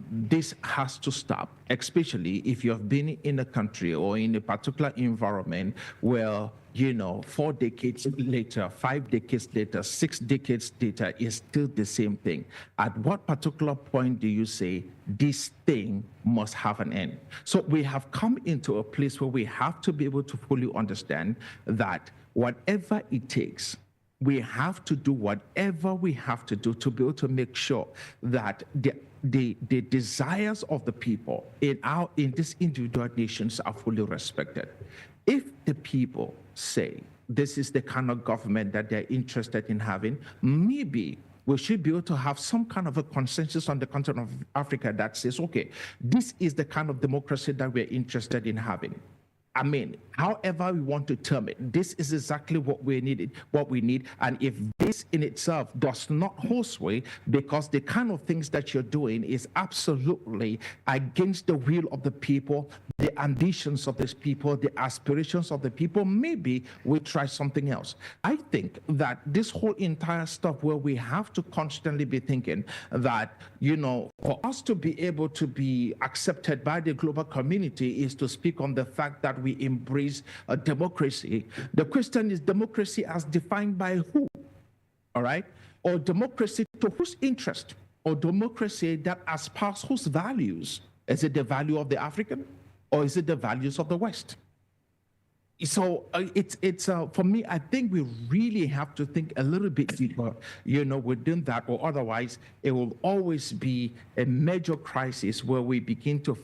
S3: this has to stop, especially if you have been in a country or in a particular environment where, 4 decades later, 5 decades later, 6 decades later, is still the same thing? At what particular point do you say this thing must have an end? So we have come into a place where we have to be able to fully understand that whatever it takes, we have to do whatever we have to do to be able to make sure that the desires of the people in these individual nations are fully respected. If the people say this is the kind of government that they're interested in having, maybe we should be able to have some kind of a consensus on the continent of Africa that says, okay, this is the kind of democracy that we're interested in having. I mean, however we want to term it, this is exactly what we need. And if this in itself does not hold sway, because the kind of things that you're doing is absolutely against the will of the people, the ambitions of these people, the aspirations of the people, maybe we try something else. I think that this whole entire stuff where we have to constantly be thinking that, for us to be able to be accepted by the global community is to speak on the fact that we embrace a democracy. The question is democracy as defined by who? All right? Or democracy to whose interest? Or democracy that espouse whose values? Is it the value of the African? Or is it the values of the West? So for me, I think we really have to think a little bit deeper, within that, or otherwise it will always be a major crisis where we begin to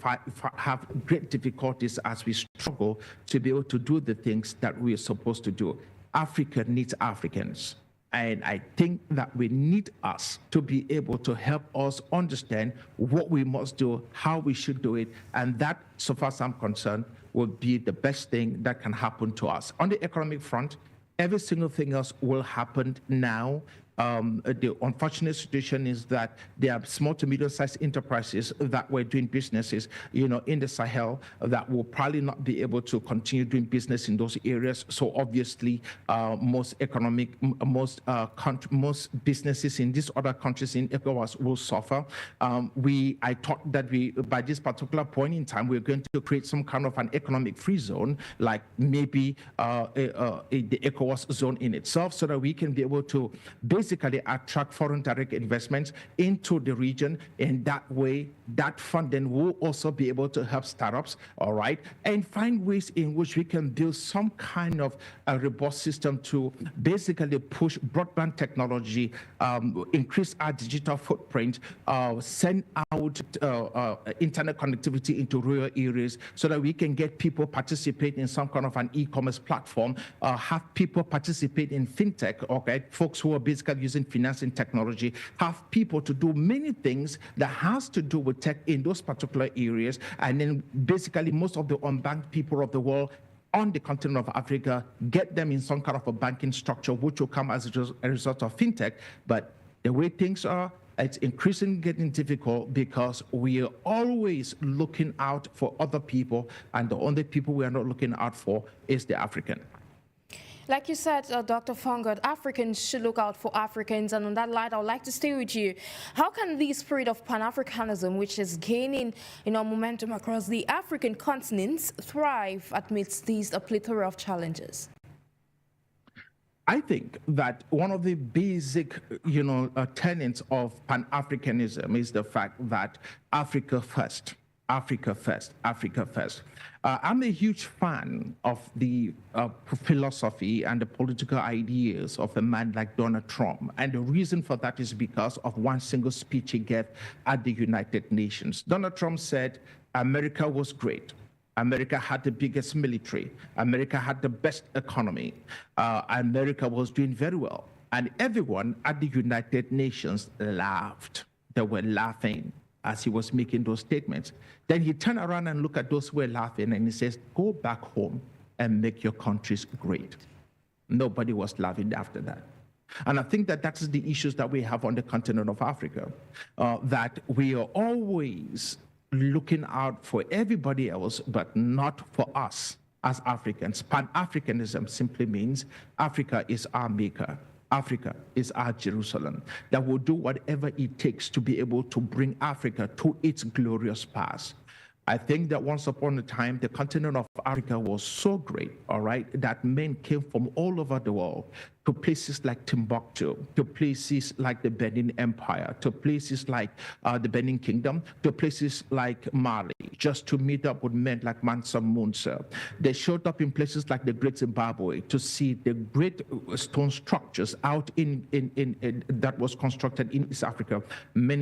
S3: have great difficulties as we struggle to be able to do the things that we are supposed to do. Africa needs Africans. And I think that we need us to be able to help us understand what we must do, how we should do it. And that, so far as I'm concerned, will be the best thing that can happen to us. On the economic front, every single thing else will happen now. The unfortunate situation is that there are small to medium-sized enterprises that were doing businesses, in the Sahel that will probably not be able to continue doing business in those areas. So obviously, most businesses in these other countries in ECOWAS will suffer. I thought that by this particular point in time, we're going to create some kind of an economic free zone, like maybe the ECOWAS zone in itself, so that we can be able to basically attract foreign direct investments into the region. And that way, that funding will also be able to help startups, all right, and find ways in which we can build some kind of a robust system to basically push broadband technology, increase our digital footprint, send out internet connectivity into rural areas so that we can get people participate in some kind of an e-commerce platform, have people participate in fintech, okay, folks who are basically using financing technology, have people to do many things that has to do with tech in those particular areas, and then basically most of the unbanked people of the world on the continent of Africa, get them in some kind of a banking structure, which will come as a result of fintech. But the way things are, it's increasingly getting difficult because we are always looking out for other people, and the only people we are not looking out for is the African.
S1: Like you said, Dr. FONGOD, Africans should look out for Africans, and on that light, I would like to stay with you. How can the spirit of Pan-Africanism, which is gaining momentum across the African continents, thrive amidst these plethora of challenges?
S3: I think that one of the basic, tenets of Pan-Africanism is the fact that Africa first. Africa first, Africa first. I'm a huge fan of the philosophy and the political ideas of a man like Donald Trump. And the reason for that is because of one single speech he gave at the United Nations. Donald Trump said, America was great. America had the biggest military. America had the best economy. America was doing very well. And everyone at the United Nations laughed. They were laughing as he was making those statements. Then he turned around and looked at those who were laughing and he says, go back home and make your countries great. Nobody was laughing after that. And I think that that's the issues that we have on the continent of Africa, that we are always looking out for everybody else, but not for us as Africans. Pan-Africanism simply means Africa is our maker. Africa is our Jerusalem, that will do whatever it takes to be able to bring Africa to its glorious past. I think that once upon a time, the continent of Africa was so great, all right, that men came from all over the world to places like Timbuktu, to places like the Benin Empire, to places like the Benin Kingdom, to places like Mali, just to meet up with men like Mansa Musa. They showed up in places like the Great Zimbabwe to see the great stone structures out in that was constructed in East Africa,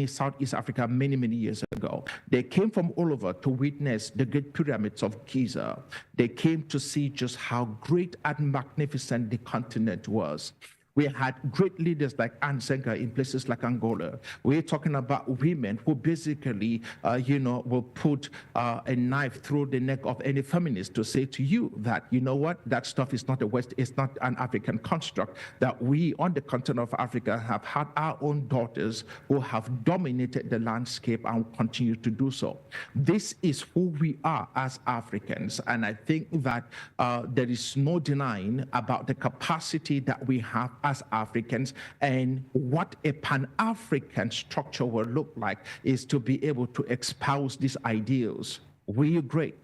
S3: Southeast Africa, many years ago. They came from all over to witness the great pyramids of Giza. They came to see just how great and magnificent the continent was. We had great leaders like Anne Senga in places like Angola. We're talking about women who basically, will put a knife through the neck of any feminist to say to you that, you know what, that stuff is not a West, it's not an African construct, that we on the continent of Africa have had our own daughters who have dominated the landscape and continue to do so. This is who we are as Africans. And I think that there is no denying about the capacity that we have as Africans, and what a Pan-African structure will look like is to be able to espouse these ideals. We are great,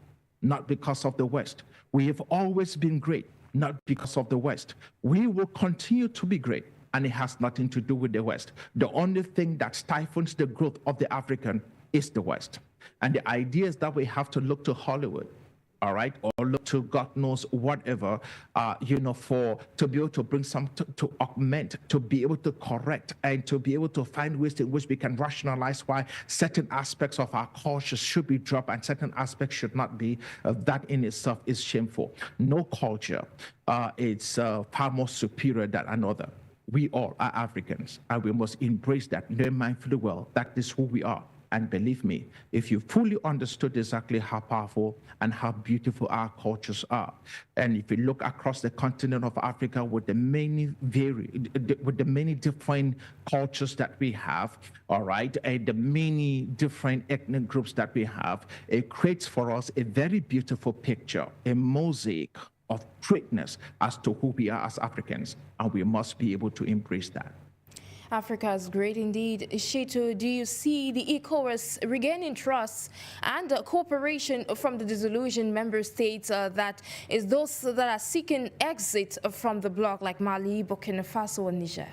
S3: not because of the West. We have always been great, not because of the West. We will continue to be great, and it has nothing to do with the West. The only thing that stifles the growth of the African is the West. And the idea is that we have to look to Hollywood, all right, or look to God knows whatever, to be able to bring some, to augment, to be able to correct, and to be able to find ways in which we can rationalize why certain aspects of our culture should be dropped and certain aspects should not be. That in itself is shameful. No culture is far more superior than another. We all are Africans, and we must embrace that, learn mindfully well, that is who we are. And believe me, if you fully understood exactly how powerful and how beautiful our cultures are, and if you look across the continent of Africa with the many different cultures that we have, all right, and the many different ethnic groups that we have, it creates for us a very beautiful picture, a mosaic of greatness as to who we are as Africans, and we must be able to embrace that.
S1: Africa is great indeed. SHITTU, do you see the Ecowas regaining trust and cooperation from the disillusioned member states that is those that are seeking exit from the bloc like Mali, Burkina Faso and Niger?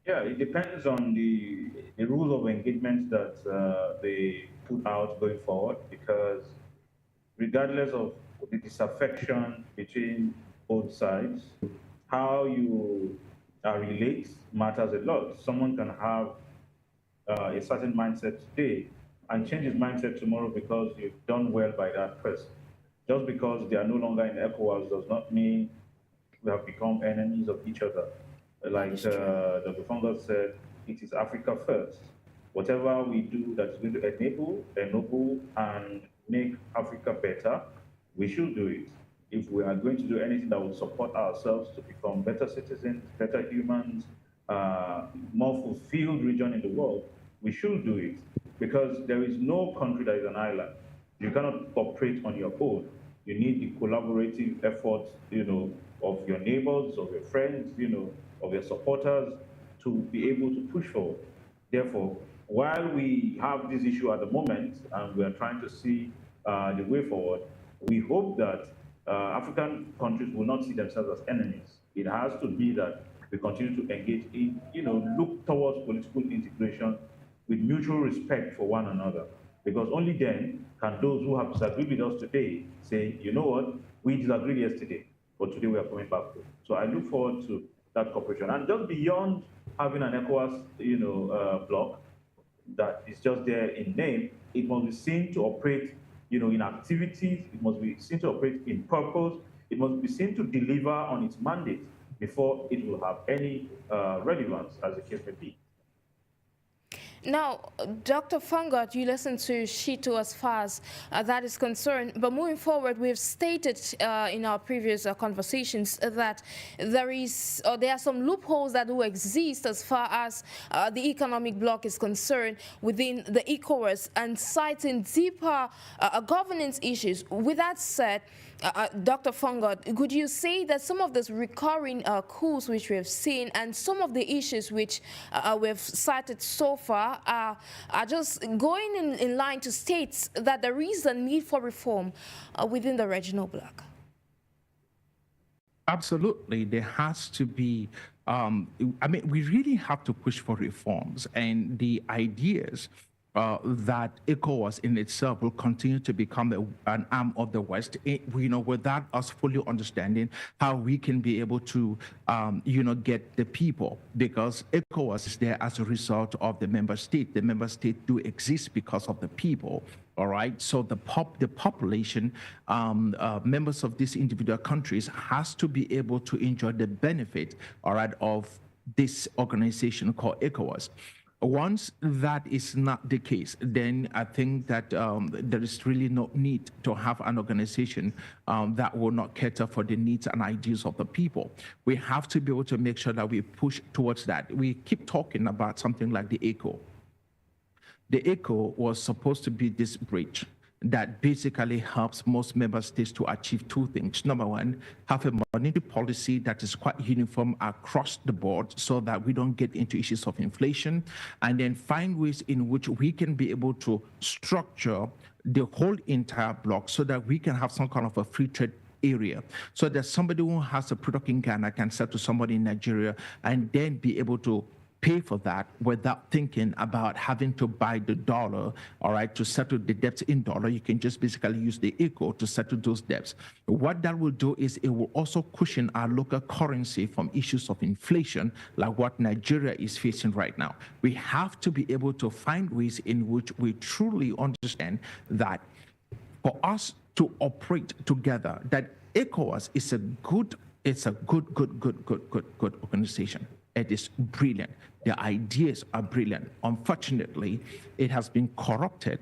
S2: Yeah, it depends on the rules of engagement that they put out going forward, because regardless of the disaffection between both sides, how you relate matters a lot. Someone can have a certain mindset today and change his mindset tomorrow because you've done well by that person. Just because they are no longer in ECOWAS does not mean we have become enemies of each other. Like Dr. FONGOD said, it is Africa first. Whatever we do that's going to enable and make Africa better, we should do it. If we are going to do anything that will support ourselves to become better citizens, better humans, more fulfilled region in the world, we should do it. Because there is no country that is an island. You cannot operate on your own. You need the collaborative efforts, of your neighbors, of your friends, of your supporters to be able to push forward. Therefore, while we have this issue at the moment and we are trying to see the way forward, we hope that African countries will not see themselves as enemies. It has to be that we continue to engage in, look towards political integration with mutual respect for one another. Because only then can those who have disagreed with us today say, you know what, we disagreed yesterday, but today we are coming back to. So I look forward to that cooperation. And just beyond having an ECOWAS, bloc that is just there in name, it must be seen to operate, in activities. It must be seen to operate in purpose. It must be seen to deliver on its mandate before it will have any relevance, as the case may be.
S1: Now, Dr. FONGOD, you listened to SHITTU as far as that is concerned, but moving forward, we've stated in our previous conversations that there are some loopholes that do exist as far as the economic bloc is concerned within the Ecowas, and citing deeper governance issues. With that said, Dr. FONGOD, could you say that some of these recurring coups which we have seen and some of the issues which we've cited so far are just going in line to state that there is a need for reform within the regional bloc?
S3: Absolutely. There has to be, we really have to push for reforms, and the ideas that ECOWAS in itself will continue to become an arm of the West, without us fully understanding how we can be able to, get the people, because ECOWAS is there as a result of the member state. The member state do exist because of the people. All right, so the population, members of these individual countries has to be able to enjoy the benefit, all right, of this organization called ECOWAS. Once that is not the case, then I think that there is really no need to have an organization that will not cater for the needs and ideas of the people. We have to be able to make sure that we push towards that. We keep talking about something like the ECO. The ECO was supposed to be this bridge that basically helps most member states to achieve two things. Number one, have a monetary policy that is quite uniform across the board so that we don't get into issues of inflation, and then find ways in which we can be able to structure the whole entire bloc so that we can have some kind of a free trade area, so that somebody who has a product in Ghana can sell to somebody in Nigeria and then be able to pay for that without thinking about having to buy the dollar, all right, to settle the debts in dollar. You can just basically use the ECO to settle those debts. What that will do is it will also cushion our local currency from issues of inflation like what Nigeria is facing right now. We have to be able to find ways in which we truly understand that for us to operate together, that ECOWAS is a good organization. It is brilliant. The ideas are brilliant. Unfortunately, it has been corrupted,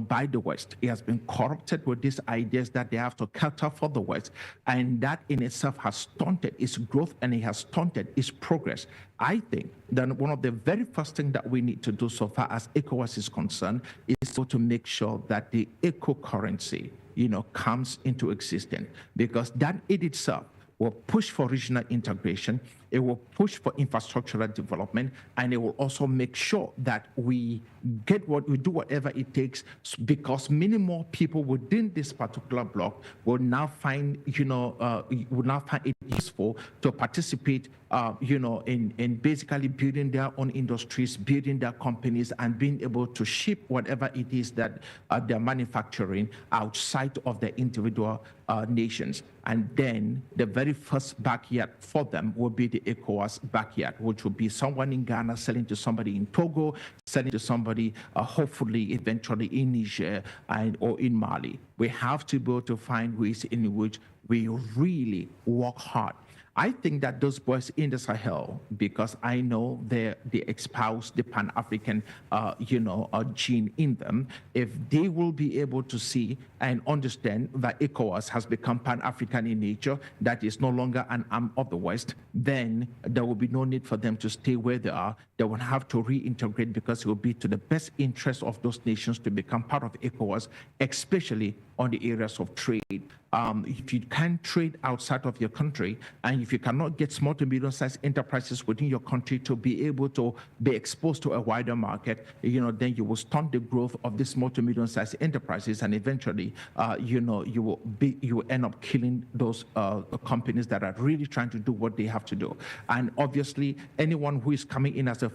S3: by the West. It has been corrupted with these ideas that they have to cater for the West. And that in itself has stunted its growth and it has stunted its progress. I think that one of the very first things that we need to do so far as ECOWAS is concerned is to make sure that the ECO currency, comes into existence, because that in itself will push for regional integration, it will push for infrastructural development, and it will also make sure that we do whatever it takes, because many more people within this particular bloc will now find, it useful to participate, in basically building their own industries, building their companies, and being able to ship whatever it is that they're manufacturing outside of their individual nations. And then the very first backyard for them will be the ECOWAS backyard, which will be someone in Ghana selling to somebody in Togo, selling to somebody hopefully eventually in Niger or in Mali. We have to be able to find ways in which we really work hard. I think that those boys in the Sahel, because I know they espouse the Pan-African, gene in them, if they will be able to see and understand that ECOWAS has become Pan-African in nature, that is no longer an arm of the West, then there will be no need for them to stay where they are. They will have to reintegrate, because it will be to the best interest of those nations to become part of ECOWAS, especially on the areas of trade. If you can't trade outside of your country and And if you cannot get small to medium-sized enterprises within your country to be able to be exposed to a wider market, then you will stunt the growth of these small to medium-sized enterprises, and eventually, you will end up killing those companies that are really trying to do what they have to do. And obviously, anyone who is coming in as a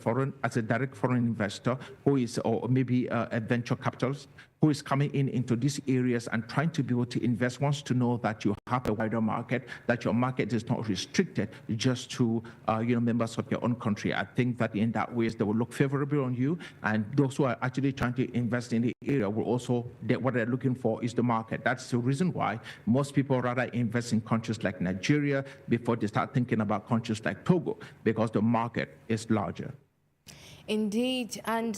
S3: direct foreign investor, or maybe a venture capitalist, who is coming into these areas and trying to be able to invest, wants to know that you have a wider market, that your market is not restricted just to members of your own country. I think that in that way, they will look favorably on you, and those who are actually trying to invest in the area will also, what they're looking for is the market. That's the reason why most people rather invest in countries like Nigeria before they start thinking about countries like Togo, because the market is larger.
S1: Indeed. And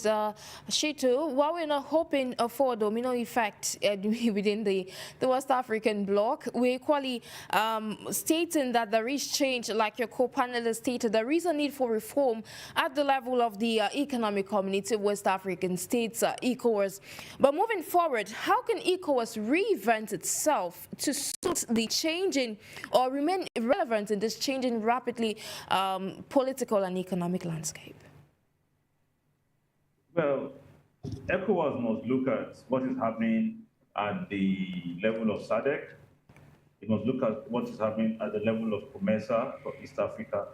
S1: SHITTU, while we're not hoping for a domino effect within the West African bloc, we're equally stating that there is change, like your co-panelist stated. There is a need for reform at the level of the Economic Community of West African States, ECOWAS. But moving forward, how can ECOWAS reinvent itself to suit the changing or remain relevant in this changing rapidly political and economic landscape?
S2: Well, ECOWAS must look at what is happening at the level of SADC. It must look at what is happening at the level of COMESA for East Africa,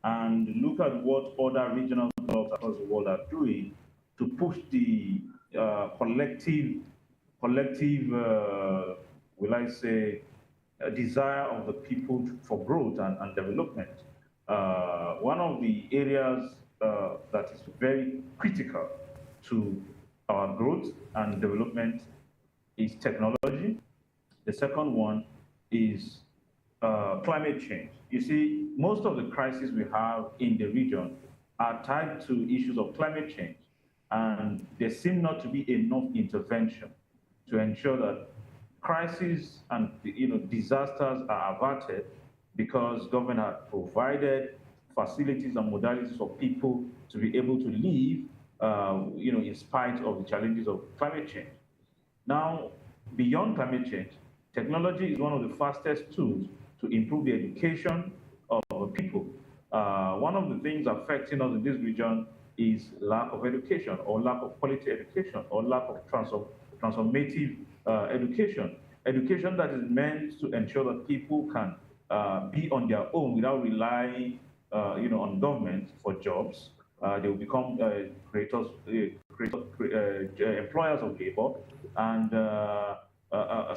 S2: and look at what other regional blocs across the world are doing to push the collective, will I say, desire of the people for growth and development. One of the areas that is very critical to our growth and development is technology. The second one is climate change. You see, most of the crises we have in the region are tied to issues of climate change, and there seems not to be enough intervention to ensure that crises and disasters are averted, because government has provided facilities and modalities for people to be able to live, in spite of the challenges of climate change. Now, beyond climate change, technology is one of the fastest tools to improve the education of people. One of the things affecting us in this region is lack of education, or lack of quality education, or lack of transformative education. Education that is meant to ensure that people can be on their own without relying on government for jobs. They will become employers of labor, and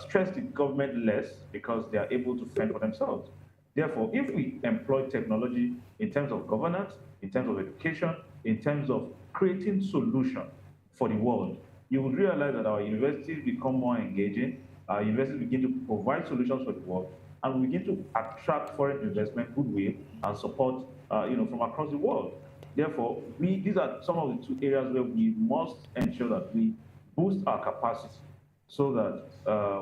S2: stress the government less because they are able to fend for themselves. Therefore, if we employ technology in terms of governance, in terms of education, in terms of creating solutions for the world, you will realize that our universities become more engaging, our universities begin to provide solutions for the world, and we begin to attract foreign investment, goodwill, and support from across the world. Therefore, these are some of the two areas where we must ensure that we boost our capacity so that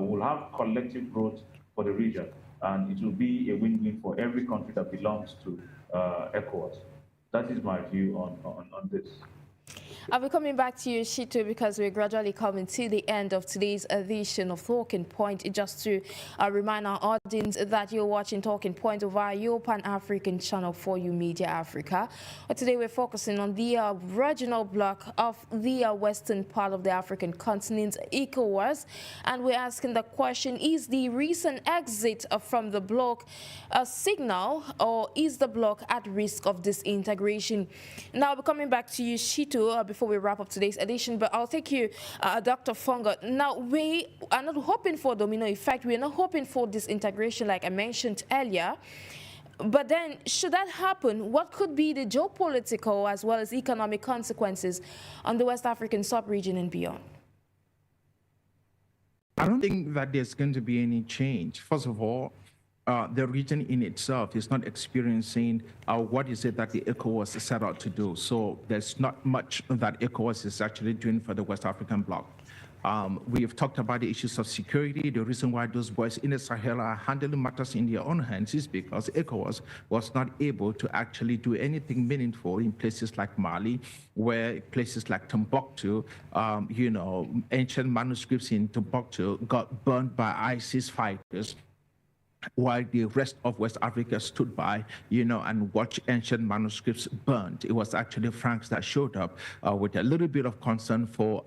S2: we'll have collective growth for the region, and it will be a win-win for every country that belongs to ECOWAS. That is my view on this.
S1: I'll be coming back to you, SHITTU, because we're gradually coming to the end of today's edition of Talking Point. Just to remind our audience that you're watching Talking Point over your Pan-African channel for you Media Africa. Today we're focusing on the regional bloc of the western part of the African continent, ECOWAS, and we're asking the question: is the recent exit from the bloc a signal, or is the bloc at risk of disintegration? Now I'll be coming back to you, SHITTU, before we wrap up today's edition, but I'll take you, Dr. FONGOD. Now, we are not hoping for domino effect. We are not hoping for disintegration, like I mentioned earlier. But then, should that happen, what could be the geopolitical as well as economic consequences on the West African sub-region and beyond?
S3: I don't think that there's going to be any change. First of all, the region in itself is not experiencing what is it that the ECOWAS set out to do. So there's not much that ECOWAS is actually doing for the West African bloc. We have talked about the issues of security. The reason why those boys in the Sahel are handling matters in their own hands is because ECOWAS was not able to actually do anything meaningful in places like Mali, where places like Timbuktu, ancient manuscripts in Timbuktu got burned by ISIS fighters. while the rest of West Africa stood by, and watched ancient manuscripts burned. It was actually Franks that showed up with a little bit of concern for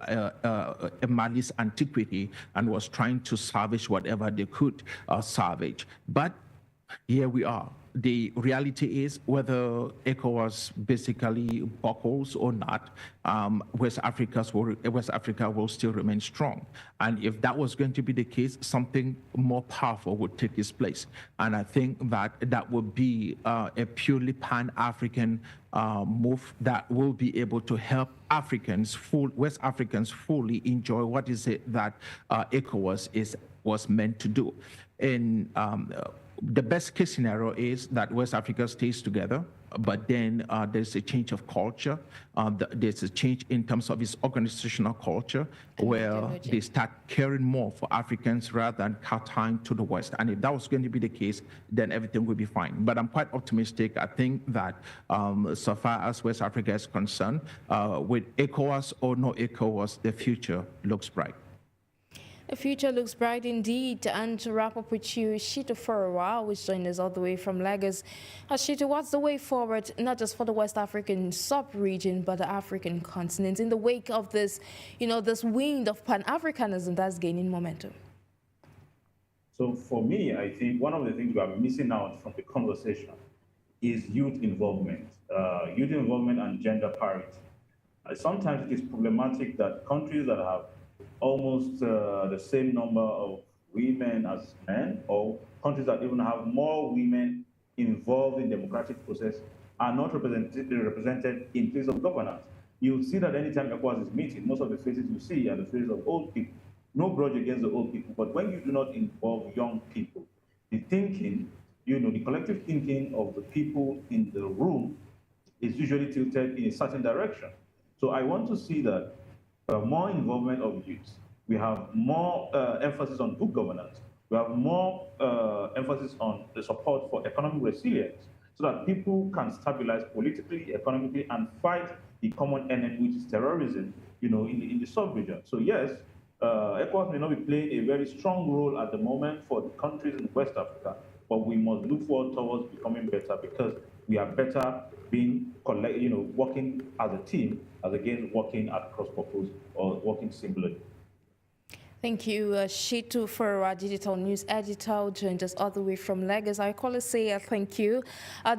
S3: Mali's antiquity and was trying to salvage whatever they could salvage. But here we are. The reality is, whether ECOWAS basically buckles or not, West Africa will still remain strong. And if that was going to be the case, something more powerful would take its place. And I think that would be a purely Pan-African move that will be able to help West Africans fully enjoy what is it that ECOWAS was meant to do. And the best case scenario is that West Africa stays together, but then there's a change of culture. There's a change in terms of its organizational culture, where they start caring more for Africans rather than kowtowing to the West. And if that was going to be the case, then everything will be fine. But I'm quite optimistic. I think that so far as West Africa is concerned, with ECOWAS or no ECOWAS, the future looks bright.
S1: The future looks bright indeed. And to wrap up with you, SHITTU FOWORA, which joined us all the way from Lagos. SHITTU, what's the way forward, not just for the West African sub-region, but the African continent, in the wake of this, this wind of Pan-Africanism that's gaining momentum?
S2: So for me, I think one of the things we are missing out from the conversation is youth involvement and gender parity. Sometimes it is problematic that countries that have almost the same number of women as men, or countries that even have more women involved in democratic process, are not represented in place of governance. You'll see that anytime ECOWAS is meeting, most of the faces you see are the faces of old people. No grudge against the old people, but when you do not involve young people, the thinking, the collective thinking of the people in the room is usually tilted in a certain direction. So I want to see that more involvement of youth. We have more emphasis on good governance. We have more emphasis on the support for economic resilience, so that people can stabilize politically, economically, and fight the common enemy, which is terrorism, in the sub-region. So yes, ECOWAS may not be playing a very strong role at the moment for the countries in West Africa, but we must look forward towards becoming better, because we are better being, working as a team, as against working at cross-purpose or working singularly.
S1: Thank you, SHITTU FOWORA, digital news editor, joined us all the way from Lagos. I call say thank you.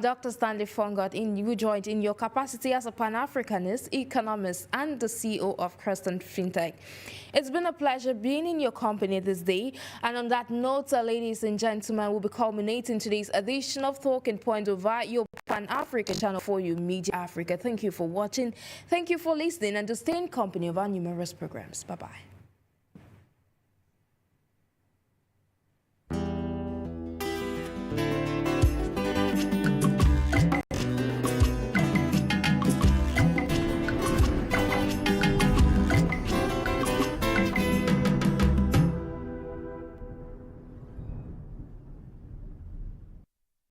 S1: Dr. Stanley FONGOD, you joined in your capacity as a Pan-Africanist, economist, and the CEO of FINTECH. It's been a pleasure being in your company this day. And on that note, ladies and gentlemen, we'll be culminating today's edition of Talking Point over your Pan-African channel for you, Media Africa. Thank you for watching. Thank you for listening, and to stay in company of our numerous programs. Bye-bye.